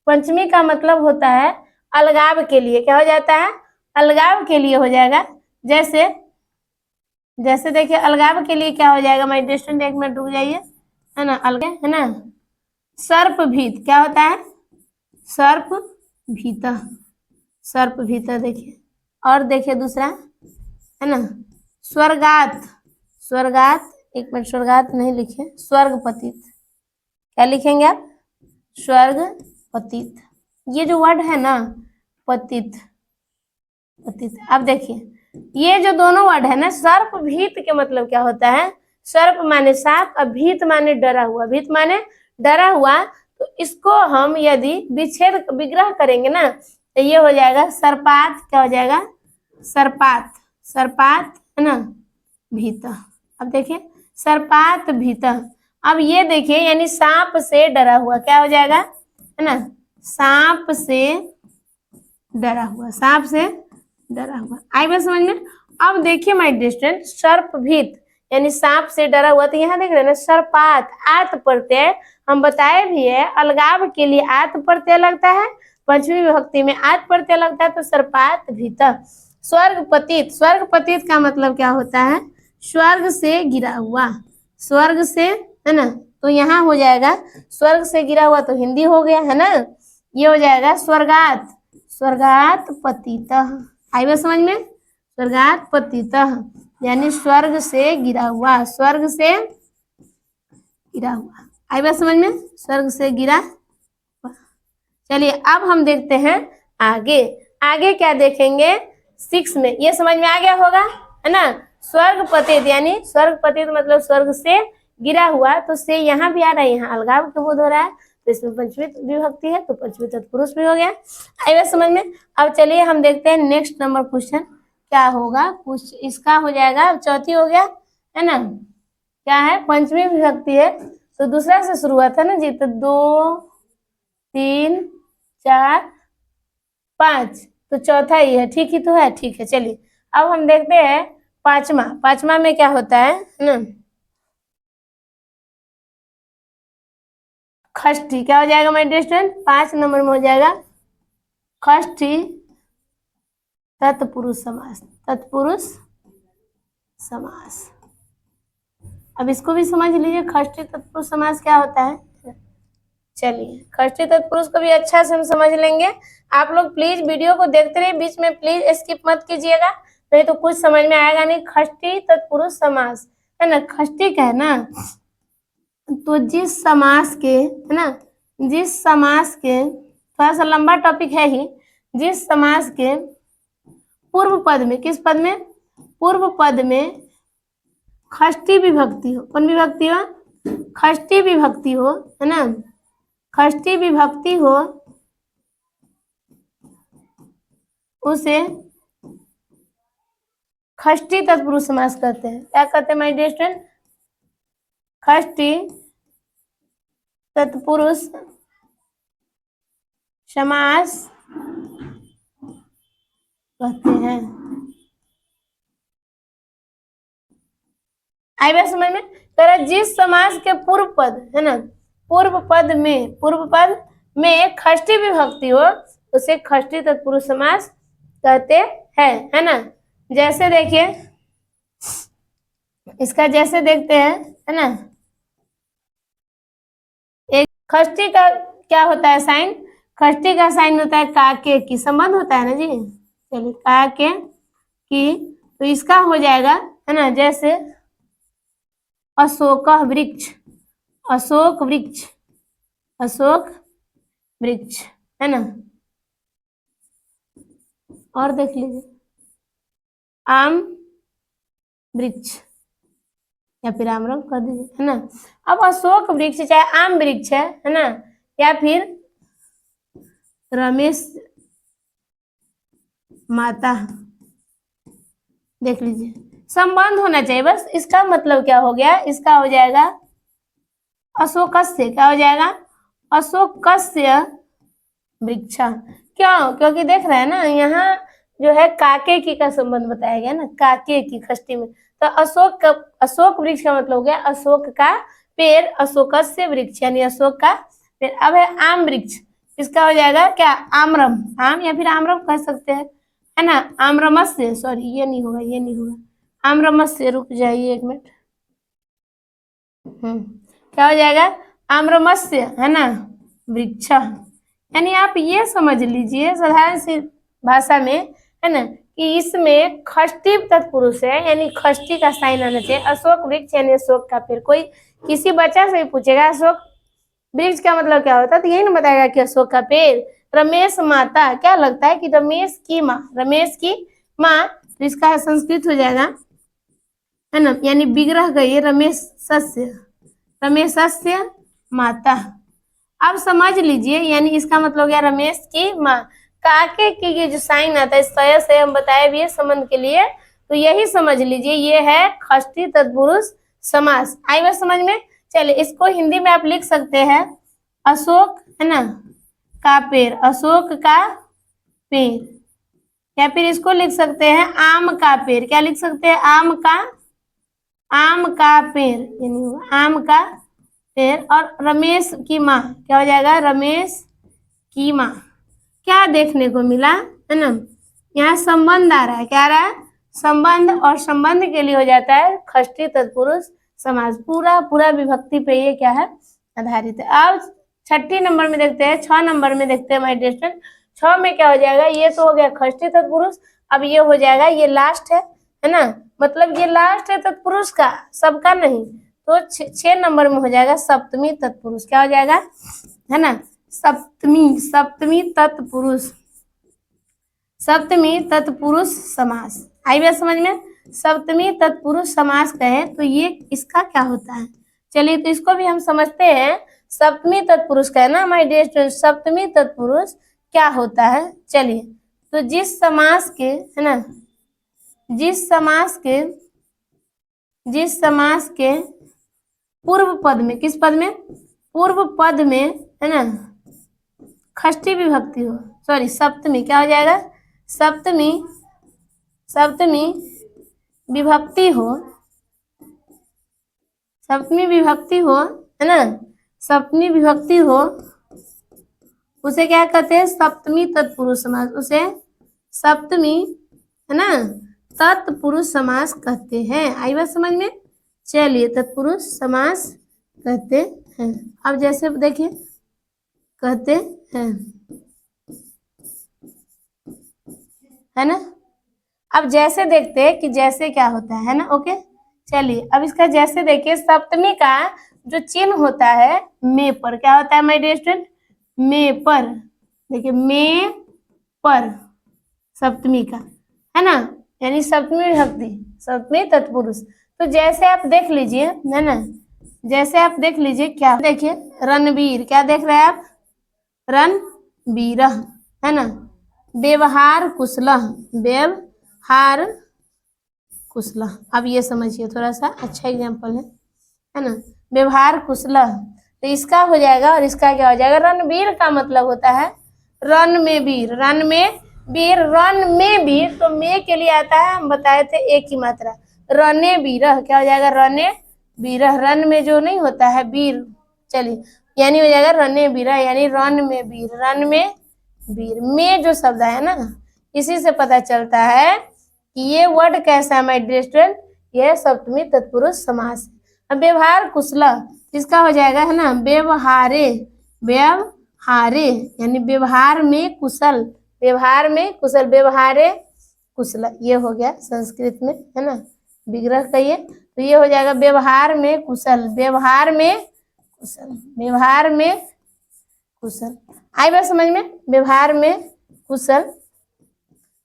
पंचमी का मतलब होता है अलगाव के लिए। क्या हो जाता है? अलगाव के लिए हो जाएगा। जैसे जैसे देखिए, अलगाव के लिए क्या हो जाएगा माय डियर स्टूडेंट, एक मिनट रुक जाइए, है ना, अलग, है ना, सर्प भीत। क्या होता है? सर्प भीता, सर्प भीता। देखिए, और देखिए दूसरा, है ना, स्वर्गात, स्वर्गात, एक मिनट, स्वर्गात नहीं लिखे, स्वर्ग पतित। क्या लिखेंगे आप? स्वर्ग पतित। ये जो वर्ड है ना, पतित, पतित। अब देखिए, ये जो दोनों वर्ड है ना, सर्प भीत के मतलब क्या होता है? सर्प माने सांप और भीत माने डरा हुआ। भीत माने डरा हुआ। तो इसको हम यदि विच्छेद विग्रह करेंगे ना तो ये हो जाएगा सर्पात। क्या हो जाएगा? सर्पात, सर्पात, है ना, भीत। अब देखिए, सर्पात भीत। अब ये देखिए, यानी सांप से डरा हुआ। क्या हो जाएगा, है ना, सांप से डरा हुआ, सांप से डरा हुआ। आई बात समझ में? अब देखिए माय डियर स्टूडेंट, सर्प भीत यानी सांप से डरा हुआ। तो यहाँ देख रहे हैं ना, सर्पात, आत प्रत्यय, हम बताए भी है अलगाव के लिए आत प्रत्यय लगता है, पंचमी विभक्ति में आत प्रत्यय लगता है। तो सर्पात भीत। स्वर्ग पतित, स्वर्ग पतित का मतलब क्या होता है? स्वर्ग से गिरा हुआ, स्वर्ग से, है ना। तो यहाँ हो जाएगा स्वर्ग से गिरा हुआ, तो हिंदी हो गया, है ना। ये हो जाएगा स्वर्गात, स्वर्गात पतित। आई बात समझ में? स्वर्गात पतित यानी स्वर्ग से गिरा हुआ, स्वर्ग से गिरा हुआ। आई बात समझ में? स्वर्ग से गिरा। चलिए अब हम देखते हैं आगे। आगे क्या देखेंगे 6 में, ये समझ में आ गया होगा, है ना। स्वर्ग पतित यानी स्वर्ग पतित मतलब स्वर्ग से गिरा हुआ। तो से यहाँ भी आ रहा है, यहाँ अलगाव के बोध हो रहा है, तो इसमें पंचमी विभक्ति है, तो पंचमी तत्पुरुष भी हो गया। आई बात समझ में? अब चलिए हम देखते हैं नेक्स्ट नंबर क्वेश्चन क्या होगा। कुछ इसका हो जाएगा, चौथी हो गया, है ना। क्या है? पंचमी विभक्ति है, तो दूसरा से शुरुआत है ना जी। तो 2 3 4 5, तो चौथा ही है। ठीक ही तो है, ठीक है। चलिए अब हम देखते हैं पांचवा। पांचवा में क्या होता है ना, खष्टी। क्या हो जाएगा माय डियर स्टूडेंट? 5 नंबर में हो जाएगा खष्टी तत्पुरुष समास, तत्पुरुष समास। अब इसको भी समझ लीजिए, खष्टी तत्पुरुष समास क्या होता है। चलिए खष्टी तत्पुरुष को भी अच्छा से हम समझ लेंगे। आप लोग प्लीज वीडियो को देखते रहिए, बीच में प्लीज स्किप मत कीजिएगा, नहीं तो कुछ समझ में आएगा नहीं। खष्टी तत्पुरुष समास, है ना, खष्टी का है ना, तो जिस समास के, है ना, जिस समास के, थोड़ा सा लंबा टॉपिक है ही, जिस समास के पूर्व पद में, किस पद में? पूर्व पद में षष्ठी विभक्ति हो। कौन विभक्ति हो? षष्ठी विभक्ति हो, है ना। षष्ठी विभक्ति हो उसे षष्ठी तत्पुरुष समास कहते हैं। क्या कहते हैं माय डियर स्टूडेंट? षष्ठी तत्पुरुष समास कहते हैं। आई बात समझ में? तो जिस समास के पूर्व पद, है ना, पूर्व पद में षष्ठी विभक्ति हो उसे षष्ठी तत्पुरुष समास कहते हैं, है ना। जैसे देखिए, इसका जैसे देखते हैं, है ना। एक षष्ठी का क्या होता है साइन? षष्ठी का साइन होता है काके की, संबंध होता है ना जी। चलिए, काके की, तो इसका हो जाएगा, है ना, जैसे अशोक वृक्ष, अशोक वृक्ष, अशोक वृक्ष, है ना। और देख लीजिए, आम वृक्ष या फिर आमरम कर दीजिए, है ना। अब अशोक वृक्ष चाहे आम वृक्ष है ना, या फिर रमेश माता, देख लीजिए, संबंध होना चाहिए बस। इसका मतलब क्या हो गया? इसका हो जाएगा अशोकस्य। क्या हो जाएगा? अशोकस्य वृक्ष। क्यों? क्योंकि देख रहे हैं ना, यहाँ जो है काके की का संबंध बताया गया ना, काके की षष्ठी में। तो अशोक वृक्ष का मतलब हो गया अशोक का पेड़, अशोकस्य वृक्ष यानी अशोक का पेड़। अब है आम वृक्ष, इसका हो जाएगा क्या? आम्रम, आम या फिर आम्रम कह सकते हैं, है ना। आम्रमस्य, सॉरी ये नहीं होगा, ये नहीं होगा, आम्रमस्य, रुक जाइए एक मिनट। क्या हो जाएगा? आम्रमस्य, है ना, वृक्ष। यानी आप ये समझ लीजिए साधारण सी भाषा में, है ना, कि इसमें षष्ठी तत्पुरुष है, यानी षष्ठी का साइन आना चाहिए। अशोक वृक्ष यानी अशोक का पेड़। कोई किसी बच्चा से भी पूछेगा अशोक वृक्ष का मतलब क्या होता है, तो यही ना बताएगा कि अशोक का पेड़। रमेश माता, क्या लगता है कि रमेश की माँ, रमेश की माँ, तो इसका संस्कृत हो जाएगा, है ना, यानी विग्रह गई रमेश सस्य, रमेशस्य माता। अब समझ लीजिए, यानी इसका मतलब हो गया रमेश की माँ। काके की ये जो साइन आता है सय से हम बताए भी है संबंध के लिए, तो यही समझ लीजिए ये है षष्ठी तत्पुरुष समास। आई बात समझ में? चलिए, इसको हिंदी में आप लिख सकते हैं अशोक, है ना, का पेड़, अशोक का पेड़, या फिर इसको लिख सकते हैं आम का पेड़। क्या लिख सकते हैं? आम का पेड़, यानी आम का पेड़। और रमेश की माँ, क्या हो जाएगा? रमेश की माँ। क्या देखने को मिला, है ना, यहाँ संबंध आ रहा है। क्या आ रहा है? संबंध। और संबंध के लिए हो जाता है षष्ठी तत्पुरुष समास। पूरा विभक्ति पे ये क्या है? आधारित है। अब छठी नंबर में देखते हैं, 6 नंबर में देखते हैं माय डियर स्टूडेंट। 6 में क्या हो जाएगा? ये तो हो गया षष्ठी तत्पुरुष। अब ये हो जाएगा, ये लास्ट है ना, मतलब ये लास्ट है तत्पुरुष का, सबका नहीं। तो 6 नंबर में हो जाएगा सप्तमी तत्पुरुष। क्या हो जाएगा? है ना, सप्तमी तत्पुरुष, सप्तमी तत्पुरुष समास। आई बात समझ में? सप्तमी तत्पुरुष समास कहे तो ये इसका क्या होता है? चलिए, तो इसको भी हम समझते हैं। सप्तमी तत्पुरुष का है ना माय डियर स्टूडेंट, सप्तमी तत्पुरुष क्या होता है? चलिए, तो जिस समास के, है ना, जिस समास के पूर्व पद में, किस पद में? पूर्व पद में, है ना, षष्ठी विभक्ति हो, सॉरी सप्तमी, क्या हो जाएगा? सप्तमी विभक्ति हो, सप्तमी विभक्ति हो, है ना, सप्तमी विभक्ति हो, उसे क्या कहते हैं? सप्तमी तत्पुरुष समास। उसे सप्तमी, है ना, तत्पुरुष समास कहते हैं। आई बात समझ में? चलिए, तत्पुरुष समास कहते हैं। अब जैसे देखिए, कहते हैं, है ना। अब जैसे देखते हैं कि जैसे क्या होता है ना। ओके, चलिए, अब इसका जैसे देखिए, सप्तमी का जो चिन्ह होता है मे पर, क्या होता है माय डियर स्टूडेंट? मे पर। देखिए, मे पर सप्तमी का, है ना, यानी सप्तमी विभक्ति, सप्तमी तत्पुरुष। तो जैसे आप देख लीजिए, है ना, जैसे आप देख लीजिए, क्या देखिए, रणवीर, क्या देख रहे हैं आप, रणवीर, है ना, व्यवहार कुशलः, व्यवहार कुशलः। अब ये समझिए, थोड़ा सा अच्छा एग्जाम्पल है ना, व्यवहार कुशलः। तो इसका हो जाएगा और इसका क्या हो जाएगा, रणवीर का मतलब होता है रन में वीर, रन में वीर, रन में वीर। तो में के लिए आता है, हम बताए थे एक ही मात्रा, रने वीर, क्या हो जाएगा, रने वीर, रन में जो नहीं होता है वीर, चलिए, यानी हो जाएगा रने वीर, यानी रन में वीर, रन में वीर। में जो शब्द है ना, इसी से पता चलता है कि ये वर्ड कैसा है माय डियर स्टूडेंट, यह सप्तमी तत्पुरुष समास है। अब व्यवहार कुशलः, इसका हो जाएगा, है ना, व्यवहारे, व्यवहारे यानी व्यवहार में कुशल, व्यवहार में कुशल, व्यवहारे कुशल, ये हो गया संस्कृत में, है ना, विग्रह कहिए। तो ये हो जाएगा व्यवहार में कुशल, व्यवहार में कुशल, व्यवहार में कुशल। आई बात समझ में, व्यवहार में कुशल।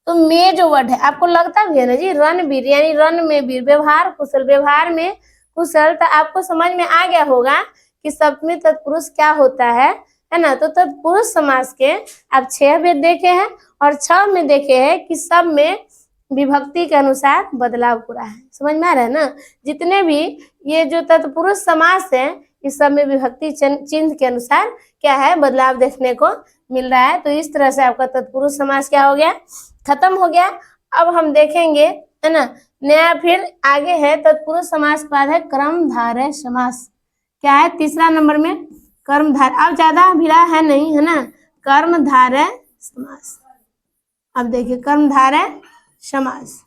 तो में जो वर्ड है, आपको लगता भी है ना जी, रणवीर यानी रन में वीर, व्यवहार कुशल, व्यवहार में कुशल। तो आपको समझ में आ गया होगा कि सप्तमी तत्पुरुष क्या होता है ना। तो तत्पुरुष समास के आप 6 भेद देखे हैं और 6 में देखे हैं कि सब में विभक्ति के अनुसार बदलाव हो रहा है। समझ में आ रहा है ना, जितने भी ये जो तत्पुरुष समास है, इस सब में विभक्ति चिन्ह के अनुसार क्या है, बदलाव देखने को मिल रहा है। तो इस तरह से आपका तत्पुरुष समास क्या हो गया, खत्म हो गया। अब हम देखेंगे, है ना, नया फिर आगे है तत्पुरुष समास के बाद है कर्मधारय समास। क्या है तीसरा नंबर में, कर्मधारय। अब ज्यादा भिड़ा है नहीं, है ना, कर्मधारय समास। अब देखिए कर्मधारय समास,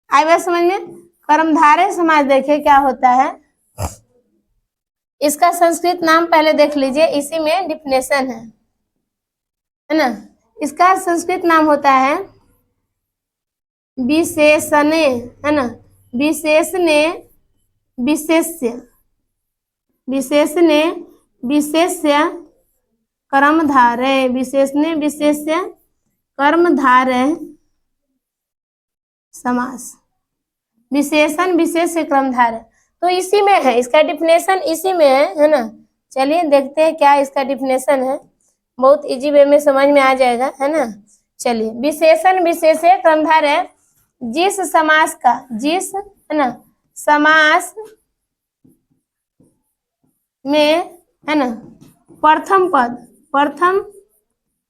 आई बात समझ में। कर्मधारय समास देखिए क्या होता है, इसका संस्कृत नाम पहले देख लीजिए, इसी में डिफिनेशन है ना। इसका संस्कृत नाम होता है विशेषणे, है ना, विशेषणे विशेष्य, विशेषणे विशेष्य कर्मधारय, विशेषणे विशेष्य कर्मधारय समास, विशेषण विशेष कर्मधारय। तो इसी में है, इसका डिफिनेशन इसी में है ना। चलिए देखते हैं क्या इसका डिफिनेशन है, बहुत इजी वे में समझ में आ जाएगा, है ना। चलिए, विशेषण विशेष कर्मधारय जिस समास का, जिस, है ना, समास में, है ना, प्रथम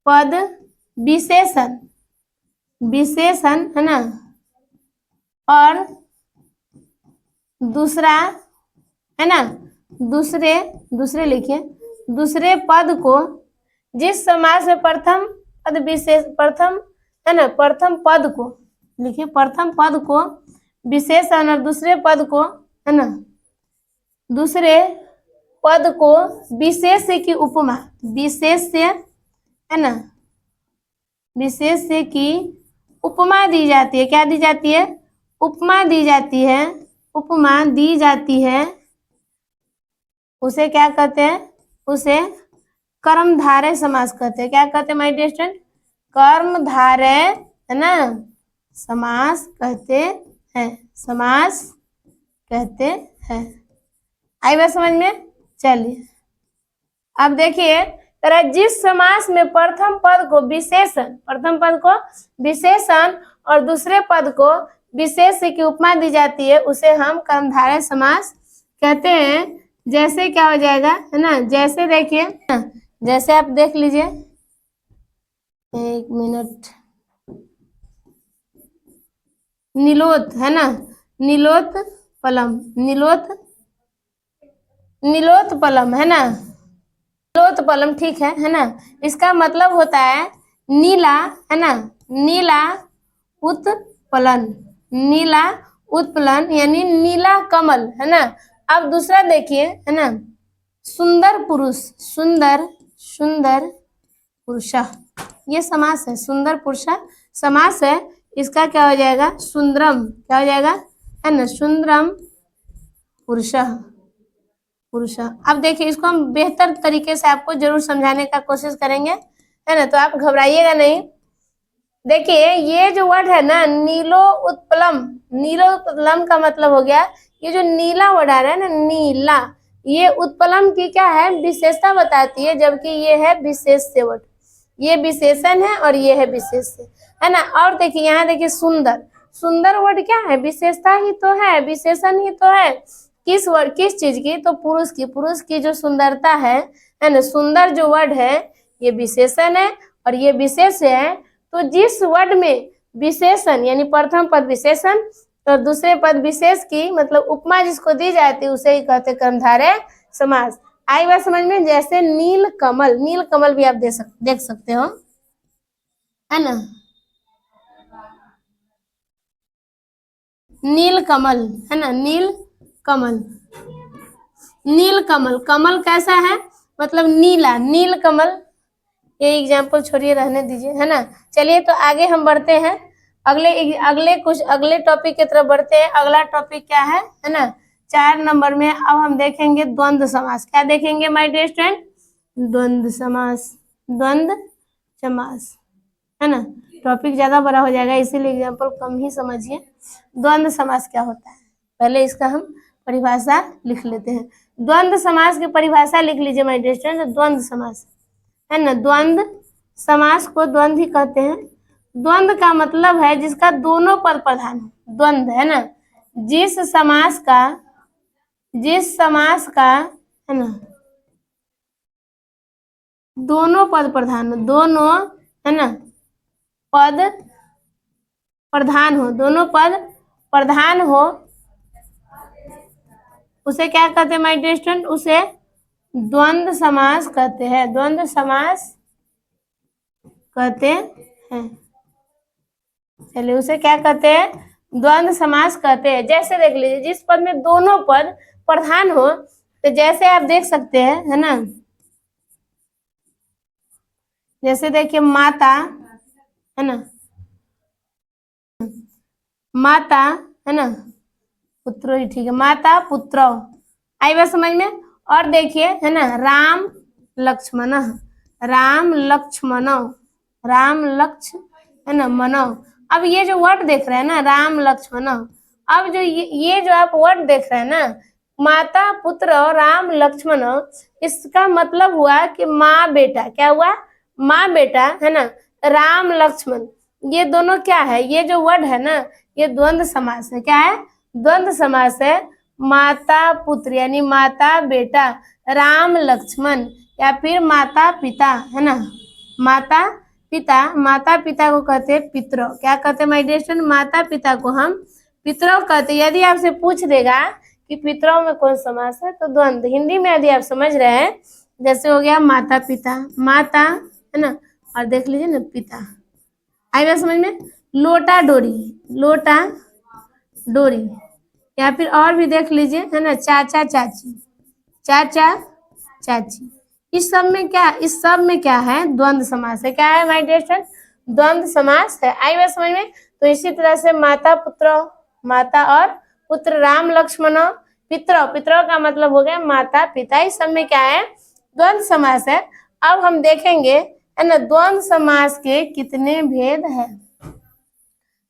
पद विशेषण, विशेषण, है ना, और दूसरा, है ना, दूसरे लिखिए, दूसरे पद को, जिस समास में प्रथम पद विशेष, प्रथम, है ना, प्रथम पद को लिखिए, प्रथम पद को विशेषण और दूसरे पद को, है ना, दूसरे पद को विशेष्य की उपमा, विशेष्य, है ना, विशेष्य की उपमा दी जाती है। क्या दी जाती है, उपमा दी जाती है, उपमा दी जाती है, उसे क्या कहते हैं, उसे कर्मधारय समास कहते हैं। क्या कहते हैं माय डियर स्टूडेंट, कर्मधारय, है ना, समास कहते हैं, समास कहते हैं। आई बात समझ में। चलिए अब देखिए, तरह जिस समास में प्रथम पद को विशेषण, प्रथम पद को विशेषण और दूसरे पद को विशेष की उपमा दी जाती है, उसे हम कर्मधारय समास कहते हैं। जैसे क्या हो जाएगा, है ना, जैसे देखिए, जैसे आप देख लीजिए, एक मिनट, नीलोत, है ना, नीलोत पलम, नीलोत पलम, है ना, नीलोत पलम, ठीक है ना। इसका मतलब होता है नीला, है ना, नीला उत्पलन, नीला उत्पलन यानी नीला कमल, है ना। अब दूसरा देखिए, है ना, सुंदर पुरुष, सुंदर पुरुष, ये समास है, सुंदर पुरुष समास है। इसका क्या हो जाएगा, सुंदरम, क्या हो जाएगा, है ना, सुंदरम पुरुष, अब देखिए, इसको हम बेहतर तरीके से आपको जरूर समझाने का कोशिश करेंगे, है ना। तो आप घबराइएगा नहीं, देखिए ये जो वर्ड है ना नीलो उत्पलम, नीलो उत्पलम का मतलब हो गया ये जो नीला वर्ड आ रहा है ना नीला, ये उत्पलम की क्या है विशेषता बताती है, जबकि ये है विशेष्य वर्ड, ये विशेषण है और ये है विशेष्य, है ना। और देखिए यहाँ देखिए सुंदर, सुंदर वर्ड क्या है विशेषता ही तो है, विशेषण ही तो है, किस वर्ड किस चीज की, तो पुरुष की, पुरुष की जो सुंदरता है ना, सुंदर जो वर्ड है ये विशेषण है और ये विशेष है। तो जिस वर्ड में विशेषण यानी प्रथम पद विशेषण और दूसरे पद विशेष की मतलब उपमा जिसको दी जाती है उसे ही कहते कर्मधारय समास। आई बात समझ में, जैसे नील कमल, नील कमल भी आप देख सकते हो, है ना, नील कमल, है ना, नील कमल, नील कमल, कमल कैसा है मतलब नीला, नील कमल, ये एग्जाम्पल छोड़िए रहने दीजिए, है ना। चलिए तो आगे हम बढ़ते हैं, अगले टॉपिक की तरफ बढ़ते हैं। अगला टॉपिक क्या है ना, 4 नंबर में अब हम देखेंगे द्वंद्व समास। क्या देखेंगे माय डियर स्टूडेंट, द्वंद्व समास, द्वंद्व समास, है ना। टॉपिक ज्यादा बड़ा हो जाएगा इसीलिए एग्जाम्पल कम ही समझिए। द्वंद्व समास क्या होता है, पहले इसका हम परिभाषा लिख लेते हैं। द्वंद्व समास की परिभाषा लिख लीजिए माय डियर स्टूडेंट, द्वंद्व समास, है ना, द्वंद्व समास को द्वंद्व ही कहते हैं। द्वंद्व का मतलब है जिसका दोनों पद प्रधान हो, द्वंद्व, है ना, जिस समास का, है ना, दोनों पद प्रधान हो, दोनों, है ना, पद प्रधान हो, दोनों पद प्रधान हो, उसे क्या कहते हैं माय डियर स्टूडेंट, उसे द्वंद्व समास कहते हैं, द्वंद्व समास कहते हैं। चलिए उसे क्या कहते हैं, द्वंद्व समास कहते हैं। जैसे देख लीजिए जिस पद में दोनों पद प्रधान हो, तो जैसे आप देख सकते हैं, है ना, जैसे देखिए माता, है ना, माता, है ना, पुत्रो ही ठीक है, माता पुत्रो, आई बात समझ में। और देखिए, है ना, राम लक्ष्मण, राम लक्ष्मण, राम लक्ष्य, है ना, मनो। अब ये जो वर्ड देख रहे हैं ना राम लक्ष्मण, अब जो ये जो आप वर्ड देख रहे हैं ना माता पुत्र राम लक्ष्मण, इसका मतलब हुआ कि माँ बेटा, क्या हुआ, माँ बेटा, है ना, राम लक्ष्मण, ये दोनों क्या है, ये जो वर्ड है ना ये द्वंद्व समास है। क्या है, द्वंद्व समास है। माता पुत्र यानी माता बेटा, राम लक्ष्मण, या फिर माता पिता, है ना, माता पिता, माता पिता को कहते हैं पितरों। क्या कहते हैं माय डियर स्टूडेंट, माता पिता को हम पितरों कहते हैं। यदि आपसे पूछ देगा कि पितरों में कौन समास है तो द्वंद्व, हिंदी में यदि आप समझ रहे हैं जैसे हो गया माता पिता, माता, है ना, और देख लीजिए ना पिता, आएगा समझ में। लोटा डोरी, लोटा डोरी, या फिर और भी देख लीजिए, है ना, चाचा चाची, चाचा चाची, इस सब में क्या है, द्वंद्व समास है। क्या है माय डियर स्टूडेंट, द्वंद्व समास है। आई बात समझ में। तो इसी तरह से माता पुत्र, माता और पुत्र, राम लक्ष्मण, पितरों, पितरों का मतलब हो गया माता पिता, इस सब में क्या है, द्वंद्व समास है। अब हम देखेंगे, है ना, द्वंद्व समास के कितने भेद हैं।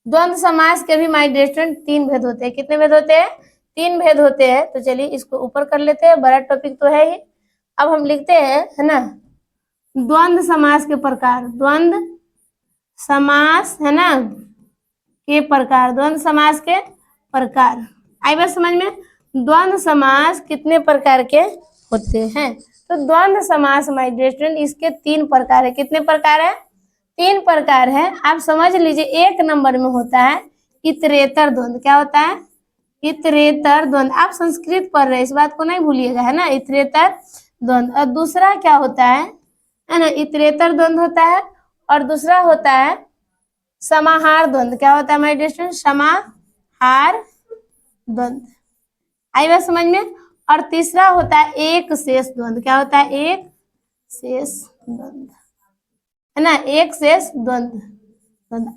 द्वंद्व समास के भी माय डियर स्टूडेंट 3 भेद होते हैं। कितने भेद होते हैं, 3 भेद होते हैं। तो चलिए इसको ऊपर कर लेते हैं, बड़ा टॉपिक तो है ही। अब हम लिखते हैं, है ना, द्वंद्व समास के प्रकार, द्वंद्व समास, है ना, के प्रकार, द्वंद्व समास के प्रकार। आई बात समझ में। द्वंद्व समास कितने प्रकार के होते हैं, तो द्वंद्व समास माय डियर स्टूडेंट इसके 3 प्रकार है। कितने प्रकार है, 3 प्रकार है। आप समझ लीजिए 1 नंबर में होता है इतरेतर द्वंद्व। क्या होता है, इतरेतर द्वंद्व। आप संस्कृत पढ़ रहे हैं इस बात को नहीं भूलिएगा, है ना, इतरेतर द्वंद्व। और दूसरा क्या होता है ना, इतरेतर द्वंद्व होता है, और दूसरा होता है समाहार द्वंद्व। क्या होता है माय डियर स्टूडेंट, समाहार द्वंद्व। आई बात समझ में। और तीसरा होता है एक शेष द्वंद्व। क्या होता है, एक शेष द्वंद्व, है ना, एक शेष द्वंद्व।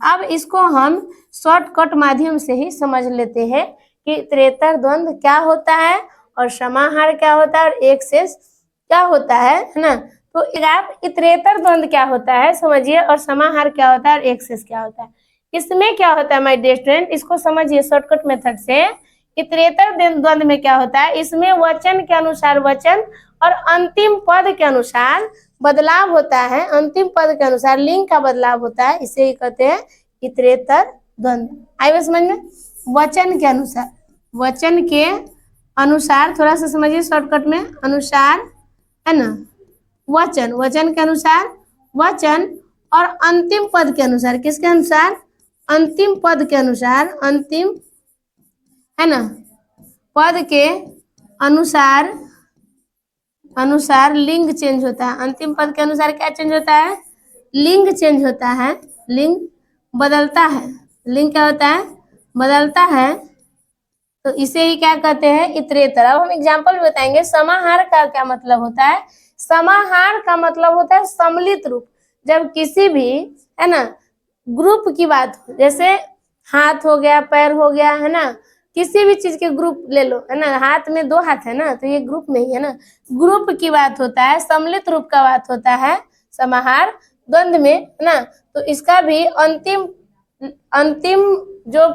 अब इसको हम शॉर्टकट माध्यम से ही समझ लेते हैं कि इतरेतर द्वंद्व क्या होता है और समाहार क्या होता है और एक शेष क्या होता है ना। तो आप इतरेतर द्वंद क्या होता है समझिए, और समाहार क्या होता है और एक्सेस क्या होता है। इसमें क्या होता है माय डियर स्टूडेंट, इसको समझिए शॉर्टकट मेथड से। इतरेतर द्वंद में क्या होता है, इसमें वचन के अनुसार वचन और अंतिम पद के अनुसार बदलाव होता है, अंतिम पद के अनुसार लिंग का बदलाव होता है, इसे ही कहते हैं इतरेतर द्वंद। आइए समझ में, वचन के अनुसार, वचन के अनुसार, थोड़ा सा समझिए शॉर्टकट में, अनुसार है ना, वचन, वचन के अनुसार वचन और अंतिम पद के अनुसार, किसके अनुसार, अंतिम पद के अनुसार, अंतिम है ना पद के अनुसार, अनुसार लिंग चेंज होता है। अंतिम पद के अनुसार क्या चेंज होता है, लिंग चेंज होता है, लिंग बदलता है, लिंग क्या होता है, बदलता है। तो इसे ही क्या कहते हैं, इतरेतर। अब हम एग्जांपल बताएंगे समाहार का क्या मतलब होता है। समाहार का मतलब होता है सम्मिलित रूप। जब किसी भी है ना ग्रुप की बात हो, जैसे हाथ हो गया, पैर हो गया, है ना, किसी भी चीज के ग्रुप ले लो, है ना, हाथ में 2 हाथ है ना, तो ये ग्रुप में ही है ना, ग्रुप की बात होता है, सम्मिलित रूप का बात होता है समाहार द्वंद में, है ना। तो इसका भी अंतिम अंतिम जो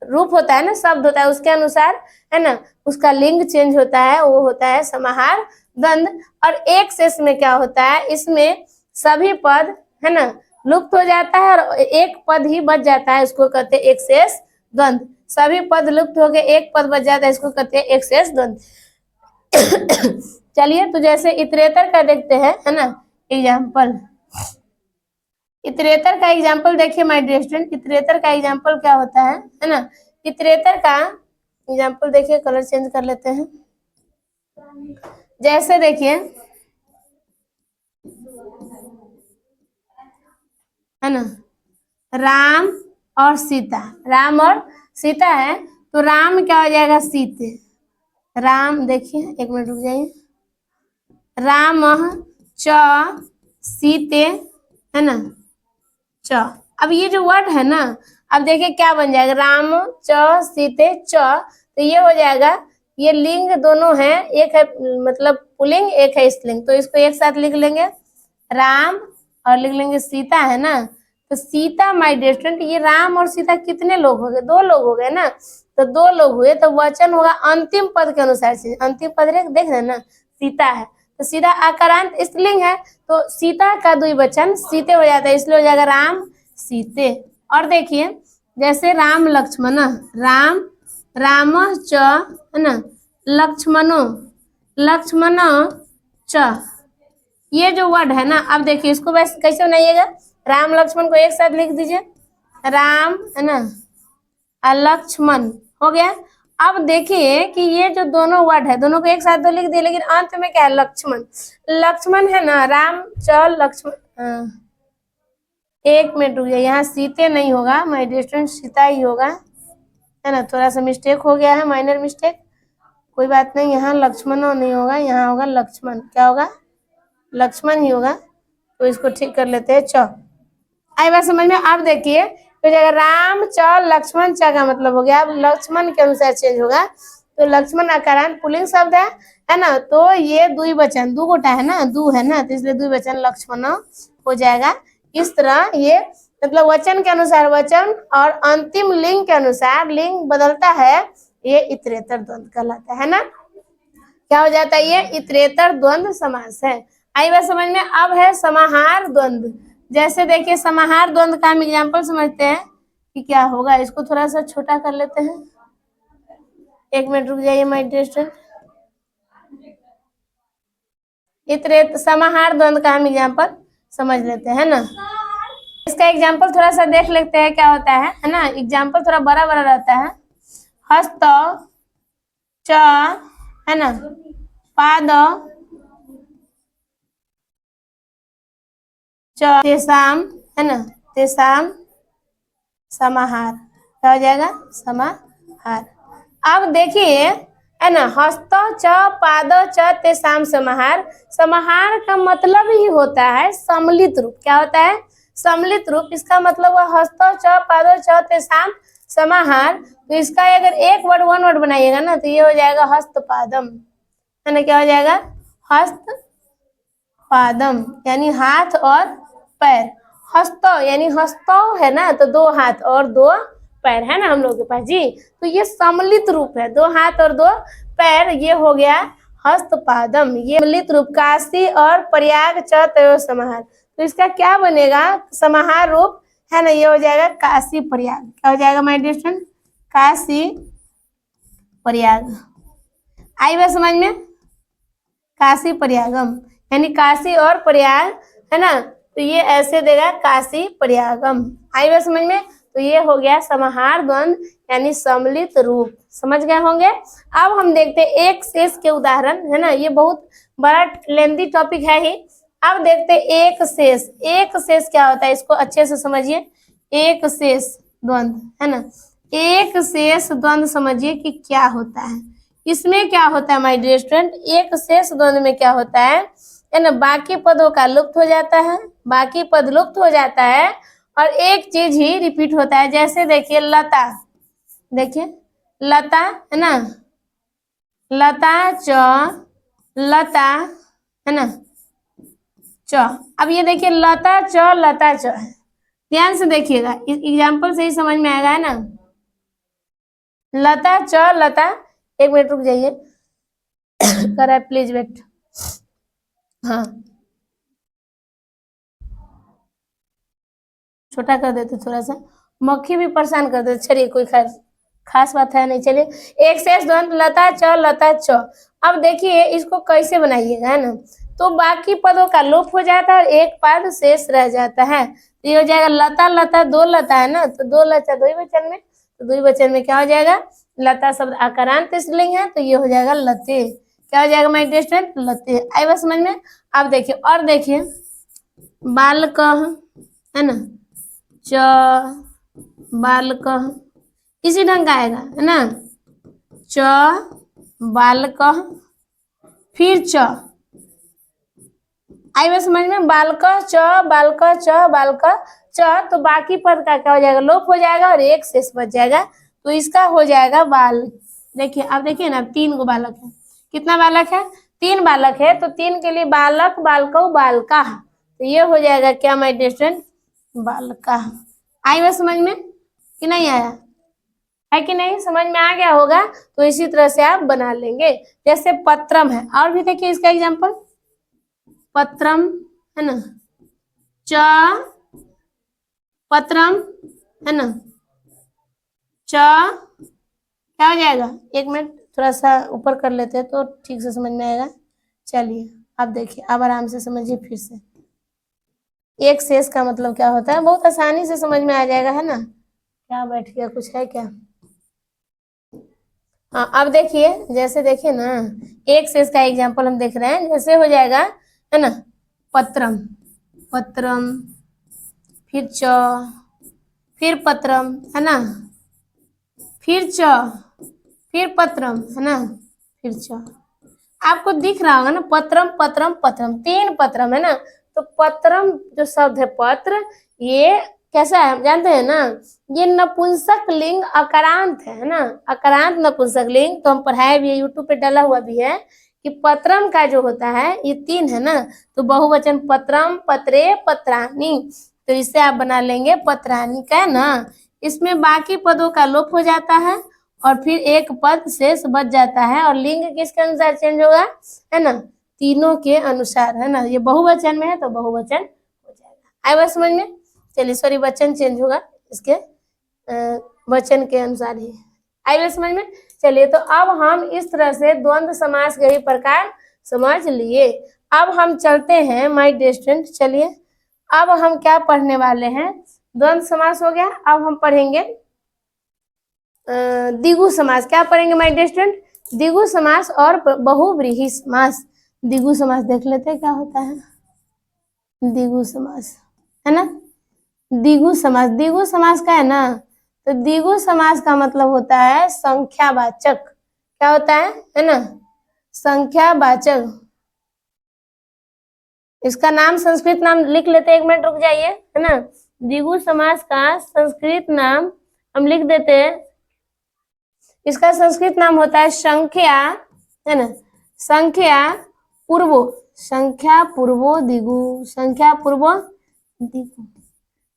रूप होता है ना, शब्द होता है, उसके अनुसार है ना उसका लिंग चेंज होता है, वो होता है समाहार द्वंद। और एक शेष में क्या होता है, इसमें सभी पद है ना लुप्त हो जाता है और एक पद ही बच जाता है, उसको कहते हैं एक शेष द्वंद। सभी पद लुप्त हो गए, एक पद बच जाता है, इसको कहते हैं एक शेष द्वंद। चलिए, तो जैसे इतरेतर का देखते हैं, है ना एग्जाम्पल। इतरेतर का एग्जाम्पल देखिए माय डियर स्टूडेंट, इतरेतर का एग्जाम्पल क्या होता है ना। इतरेतर का एग्जाम्पल देखिए, कलर चेंज कर लेते हैं। जैसे देखिए है ना, राम और सीता, राम और सीता है, तो राम क्या हो जाएगा, सीते। राम देखिए, एक मिनट रुक जाइए, राम च सीते, है ना च। अब ये जो वर्ड है ना, अब देखिए क्या बन जाएगा, राम च सीते च, तो ये हो जाएगा, ये लिंग दोनों है, एक है मतलब पुल्लिंग, एक है स्त्रीलिंग, तो इसको एक साथ लिख लेंगे राम और लिख लेंगे सीता, है ना। तो सीता माय डियर स्टूडेंट, ये राम और सीता कितने लोग हो गए, 2 लोग हो गए ना, तो 2 लोग हुए, तो वचन होगा अंतिम पद के अनुसार से, अंतिम पद देख रहे हैं ना, सीता है, तो सीधा आकारांत स्त्रीलिंग है, तो सीता का द्विवचन सीते हो जाता है, इसलिए हो जाएगा राम सीते। और देखिए जैसे राम लक्ष्मण, राम राम च, है ना, लक्ष्मणो लक्ष्मण च, ये जो वर्ड है ना, अब देखिए इसको वैसे कैसे बनाइएगा, राम लक्ष्मण को एक साथ लिख दीजिए, राम है ना लक्ष्मण हो गया। अब देखिए कि ये जो दोनों वर्ड है, दोनों को एक साथ तो लिख दिए, लेकिन अंत में क्या है, लक्ष्मण, लक्ष्मण है ना, राम च लक्ष्मण। एक मिनट रुक जाइए, यहाँ सीते नहीं होगा माय डियर स्टूडेंट, सीता ही होगा, है ना, थोड़ा सा मिस्टेक हो गया है, माइनर मिस्टेक, कोई बात नहीं, यहाँ लक्ष्मणों नहीं होगा, यहाँ होगा लक्ष्मण, क्या होगा, लक्ष्मण ही होगा, तो इसको ठीक कर लेते हैं, च। आई बात समझ में। अब देखिए तो जगह राम च लक्ष्मण च का मतलब हो गया, अब लक्ष्मण के अनुसार चेंज होगा, तो लक्ष्मण आकारांत पुल्लिंग शब्द है ना, तो ये द्विवचन, 2 गोटा है ना, 2 है ना, तो इसलिए द्विवचन लक्ष्मण हो जाएगा। इस तरह ये मतलब वचन के अनुसार वचन और अंतिम लिंग के अनुसार लिंग बदलता है, ये इतरेतर द्वंद कहलाता है ना, क्या हो जाता है, ये इतरेतर द्वंद समास है। आई बात समझ में। अब है समाहार द्वंद। जैसे देखिए समाहार द्वंद का हम एग्जाम्पल समझते हैं कि क्या होगा, इसको थोड़ा सा छोटा कर लेते हैं, एक मिनट रुक जाइए माय डियर स्टूडेंट। इतरेतर समाहार द्वंद का हम एग्जाम्पल समझ लेते हैं ना। इसका एग्जाम्पल थोड़ा सा देख लेते हैं क्या होता है ना, एग्जाम्पल थोड़ा बड़ा बड़ा रहता है। हस्त च, है ना, पाद च तेसाम, है ना, तेसाम समाहार, क्या हो जाएगा, समाहार। अब देखिए है ना, हस्त च पाद च तेसाम समाहार, समाहार का मतलब ही होता है सम्मिलित रूप, क्या होता है, सम्मिलित रूप। इसका मतलब हुआ हस्त च पाद च तेसाम समाहार, तो इसका अगर एक वर्ड 1 वर्ड बनाइएगा ना, तो ये हो जाएगा हस्तपादम, है ना, क्या हो जाएगा, हस्त पादम यानी हाथ और पैर, हस्तो यानी हस्तो है ना, तो दो हाथ और दो पैर है ना हम लोग के पास जी। तो ये सम्मिलित रूप है, दो हाथ और दो पैर, ये हो गया हस्तपादम। ये सम्मिलित रूप काशी और प्रयाग च तयो समाहार, तो इसका क्या बनेगा, समाहार रूप है ना, ये हो जाएगा काशी प्रयाग। क्या हो जाएगा my dear student, Kashi Prayag. आई बात समझ में, काशी प्रयागम यानी काशी और प्रयाग है ना, तो ये ऐसे देगा काशी प्रयागम। आई बात समझ में, तो ये हो गया समाहार द्वंद्व यानी सम्मिलित रूप, समझ गए होंगे। अब हम देखते हैं एक शेष के उदाहरण, है ना, ये बहुत बड़ा लेंथी टॉपिक है ही। अब देखते हैं एक शेष। एक शेष क्या होता है, इसको अच्छे से समझिए। एक शेष द्वंद्व है ना, एक शेष द्वंद्व समझिए कि क्या होता है। इसमें क्या होता है माय डियर स्टूडेंट, एक शेष द्वंद्व में क्या होता है ना, बाकी पदों का लुप्त हो जाता है, बाकी पद लुप्त हो जाता है और एक चीज ही रिपीट होता है। जैसे देखिए लता, देखिए लता है ना, लता च, लता है ना च। अब ये देखिए लता च, लता च है, ध्यान से देखिएगा, एग्जाम्पल से ही समझ में आएगा है ना। लता च लता, एक मिनट रुक जाइए कर रहा है, प्लीज वेट। हाँ छोटा कर देते थोड़ा सा, मक्खी भी परेशान कर देते। चलिए कोई खास बात है नहीं। चलिए एक शेष द्वंद्व लता च, लता च। अब देखिए इसको कैसे बनाइएगा है ना, तो बाकी पदों का लोप हो जाता है और एक पद शेष रह जाता है, तो ये हो जाएगा लता लता, दो लता है ना, तो दो लता दो ही वचन में, तो दो ही वचन में क्या हो जाएगा, लता शब्द आकारांत स्त्रीलिंग है, तो ये हो जाएगा लते। क्या हो जाएगा माय डियर स्टूडेंट, लते। आई बात समझ में। अब देखिए और देखिए बालक है ना, च बालक, इसी ढंग का आएगा है ना, च बालक फिर च। आई बात समझ में, बालक च बालक च बालक च, तो बाकी पद का क्या हो जाएगा, लोप हो जाएगा और एक शेष बच जाएगा, तो इसका हो जाएगा बाल। देखिए अब देखिए ना, तीन गो बालक है, कितना बालक है, तीन बालक है, तो तीन के लिए बालक बालको बालका, तो ये हो जाएगा क्या माय डियर स्टूडेंट, बालका। आई बात समझ में कि नहीं आया, है कि नहीं, समझ में आ गया होगा। तो इसी तरह से आप बना लेंगे। जैसे पत्रम है, और भी देखिए इसका एग्जांपल, पत्रम है ना, च पत्रम है ना, च क्या हो जाएगा, एक मिनट थोड़ा सा ऊपर कर लेते हैं तो ठीक से समझ में आएगा। चलिए अब देखिए, अब आराम से समझिए फिर से। एक शेष का मतलब क्या होता है, बहुत आसानी से समझ में आ जाएगा है ना। क्या बैठ गया, कुछ है क्या। हाँ अब देखिए, जैसे देखिए ना, एक शेष का एग्जांपल हम देख रहे हैं, जैसे हो जाएगा है ना, पत्रम, पत्रम फिर च, फिर पत्रम है ना, फिर च, फिर पत्रम है ना, फिर च। आपको दिख रहा होगा ना, पत्रम पत्रम पत्रम, तीन पत्रम है ना, तो पत्रम जो शब्द है पत्र, ये कैसा है हम जानते हैं ना, ये नपुंसक लिंग अकारांत है ना, अकारांत नपुंसक लिंग, तो हम पढ़ाए भी है, यूट्यूब पे डाला हुआ भी है कि पत्रम का जो होता है ये तीन है ना, तो बहुवचन पत्रम पत्रे पत्रानी, तो इससे आप बना लेंगे पत्रानी का ना। इसमें बाकी पदों का लोप हो जाता है और फिर एक पद शेष बच जाता है, और लिंग किसके अनुसार चेंज होगा है ना, तीनों के अनुसार है ना, ये बहुवचन में है तो बहुवचन हो जाएगा। आई बात समझ में। चलिए सॉरी, वचन चेंज होगा इसके वचन के अनुसार ही। आई बात समझ में। चलिए तो अब हम इस तरह से द्वंद्व समास के प्रकार समझ लिए। अब हम चलते हैं माय डियर स्टूडेंट, चलिए अब हम क्या पढ़ने वाले हैं, द्वंद्व समास हो गया, अब हम पढ़ेंगे द्विगु समास। क्या पढ़ेंगे माय डियर स्टूडेंट, द्विगु समास और बहुव्रीहि समास। द्विगु समास देख लेते हैं क्या होता है, द्विगु समास है ना, द्विगु समास, द्विगु समास का है ना, तो द्विगु समास का मतलब होता है संख्यावाचक। क्या होता है ना, संख्यावाचक। इसका नाम संस्कृत नाम लिख लेते हैं, एक मिनट रुक जाइए है ना। द्विगु समास का संस्कृत नाम हम लिख देते हैं, इसका संस्कृत नाम होता है संख्या है ना, संख्या पूर्वो, संख्या पूर्वो दिगु, संख्या पूर्वो दिगु।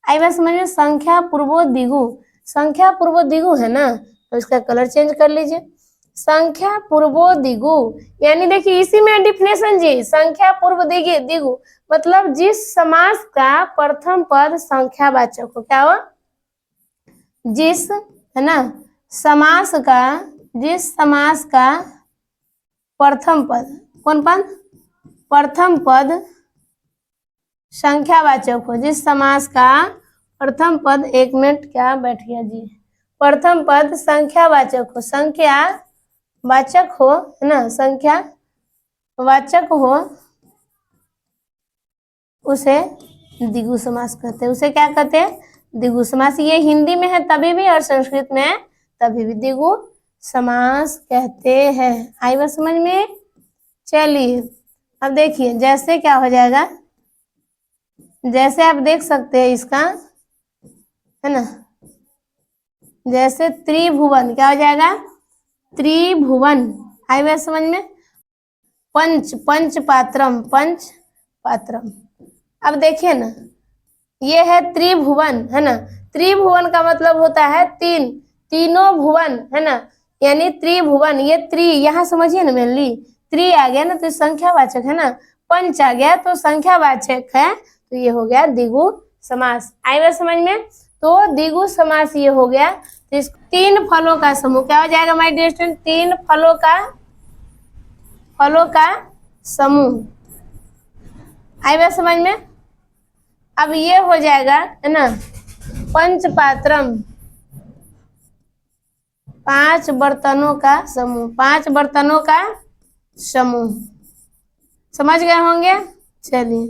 आई बात समझ में, संख्या पूर्वो दिगु, संख्या पूर्वो दिगु है ना, तो इसका कलर चेंज कर लीजिए। संख्या पूर्वो दिगु यानी देखिए इसी में डिफिनेशन जी, संख्या पूर्व दिगे दिगु मतलब जिस समास का प्रथम पद संख्यावाचक हो, क्या हो, जिस है ना समास का, जिस समास का प्रथम पद, कौन पद, प्रथम पद संख्यावाचक हो, जिस समास का प्रथम पद, एक मिनट क्या बैठ गया जी, प्रथम पद संख्यावाचक हो, संख्या वाचक हो है ना, संख्या वाचक हो, उसे द्विगु समास कहते हैं। उसे क्या कहते हैं, द्विगु समास। ये हिंदी में है तभी भी और संस्कृत में है तभी भी द्विगु समास कहते हैं। आई बात समझ में। चलिए अब देखिए जैसे क्या हो जाएगा, जैसे आप देख सकते हैं इसका है ना, जैसे त्रिभुवन क्या हो जाएगा, त्रिभुवन। आई बात समझ में। पंच, पंच पात्रम, पंच पात्रम। अब देखिए ना, ये है त्रिभुवन है ना, त्रिभुवन का मतलब होता है तीन, तीनों भुवन है ना, यानी त्रिभुवन। ये त्रि यहाँ समझिए ना, मेनली त्रि आ गया ना तो संख्यावाचक है ना, पंच आ गया तो संख्यावाचक है, तो ये हो गया द्विगु समास। आई बात समझ में। तो द्विगु समास ये हो गया। तो इस तीन फलों का समूह क्या हो जाएगा माय डियर स्टूडेंट, तीन फलों का समूह। आई बात समझ में। अब ये हो जाएगा है ना पंच पात्रम, पांच बर्तनों का समूह, पांच बर्तनों का समूह। समझ गए होंगे। चलिए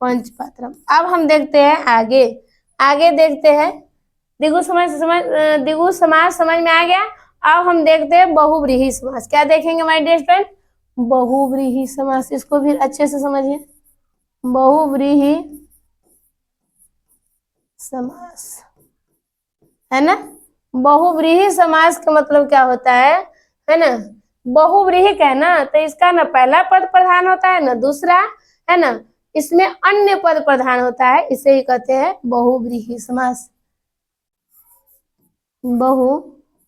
पंच पात्रम। अब हम देखते हैं आगे, आगे देखते हैं द्विगु समास समझ में आ गया। अब हम देखते हैं बहुव्रीहि समास। क्या देखेंगे माय डियर स्टूडेंट, बहुव्रीहि समास। इसको भी अच्छे से समझिए, बहुव्रीहि समास है ना। बहुव्रीहि समास का मतलब क्या होता है ना, बहुव्रीहि का है ना तो इसका ना पहला पद प्रधान होता है ना दूसरा है ना, इसमें अन्य पद प्रधान होता है, इसे ही कहते हैं बहुव्रीहि समास। बहुव्रीहि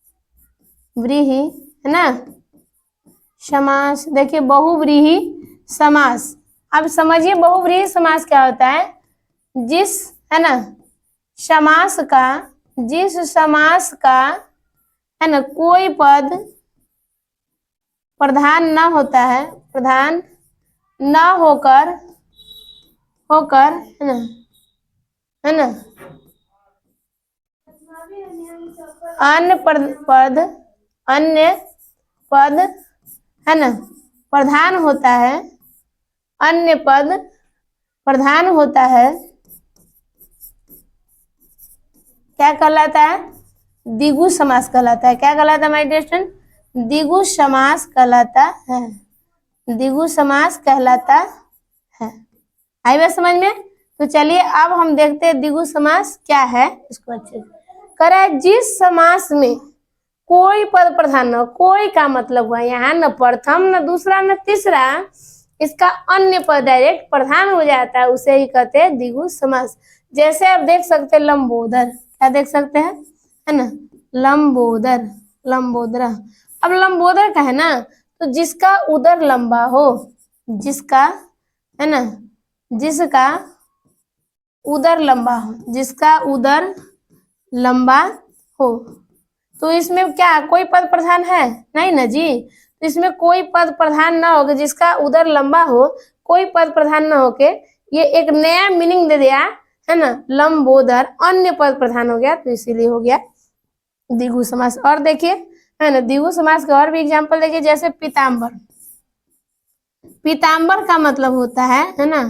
है ना समास। देखिए बहुव्रीहि समास, अब समझिए बहुव्रीहि समास क्या होता है, जिस है ना समास का, जिस समास का है ना कोई पद प्रधान न होता है, प्रधान न होकर है ना अन्य पद है ना प्रधान होता है, अन्य पद प्रधान होता है, क्या कहलाता है, द्विगु समास कहलाता है। क्या कहलाता है माय डियर स्टूडेंट, द्विगु समास कहलाता है, द्विगु समास कहलाता है। आई बात समझ में। तो चलिए अब हम देखते हैं द्विगु समास क्या है, इसको अच्छे से करा। जिस समास में कोई पद प्रधान न, कोई का मतलब हुआ यहाँ न प्रथम न दूसरा न तीसरा, इसका अन्य पद डायरेक्ट प्रधान हो जाता है, उसे ही कहते हैं द्विगु समास। जैसे आप देख सकते हैं लंबोदर, क्या देख सकते हैं है ना, लंबोदर, लंबोदरा। अब लंबोदर का है ना तो जिसका उदर लंबा हो, जिसका है ना, जिसका उदर लंबा हो, जिसका उदर लंबा हो, तो इसमें क्या कोई पद प्रधान है नहीं ना जी, तो इसमें कोई पद प्रधान ना होगा, जिसका उदर लंबा हो, कोई पद प्रधान ना होके ये एक नया मीनिंग दे दिया है ना, लंबोदर अन्य पद प्रधान हो गया, तो इसीलिए हो गया द्विगु समास। और देखिए है ना द्विगु समास का और भी एग्जांपल देखिए, जैसे पीताम्बर। पीताम्बर का मतलब होता है ना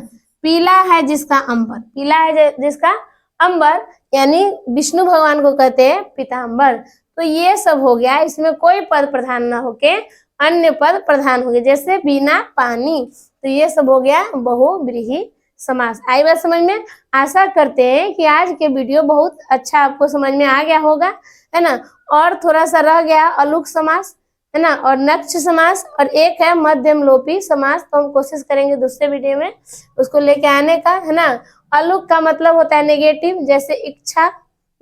पीला है जिसका अंबर, पीला है जिसका अंबर, यानी विष्णु भगवान को कहते हैं पीताम्बर। तो ये सब हो गया, इसमें कोई पद प्रधान ना होके अन्य पद प्रधान हो गए, जैसे बिना पानी। तो ये सब हो गया बहुव्रीहि समास। आई बात समझ में। आशा करते हैं कि आज के वीडियो बहुत अच्छा आपको समझ में आ गया होगा है ना। और थोड़ा सा रह गया अलुक समास, है ना, और नक्ष समास, और एक है मध्यम लोपी समास। तो हम कोशिश करेंगे दूसरे वीडियो में उसको लेके आने का, है ना। अलुक का मतलब होता है नेगेटिव, जैसे इच्छा,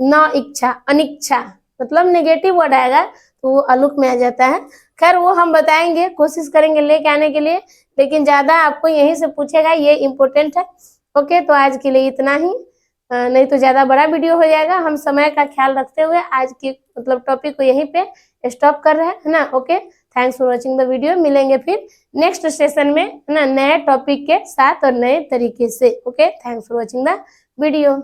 न इच्छा, अनिच्छा, मतलब नेगेटिव वर्ड आएगा तो वो अलुक में आ जाता है। खैर वो हम बताएंगे, कोशिश करेंगे लेके आने के लिए, लेकिन ज्यादा आपको यहीं से पूछेगा, ये इम्पोर्टेंट है। ओके, तो आज के लिए इतना ही, नहीं तो ज्यादा बड़ा वीडियो हो जाएगा। हम समय का ख्याल रखते हुए आज की मतलब टॉपिक को यहीं पे स्टॉप कर रहे हैं, है ना। Okay, thanks for watching the video. मिलेंगे फिर नेक्स्ट सेशन में, है ना, नए टॉपिक के साथ और नए तरीके से। Okay, thanks for watching the video.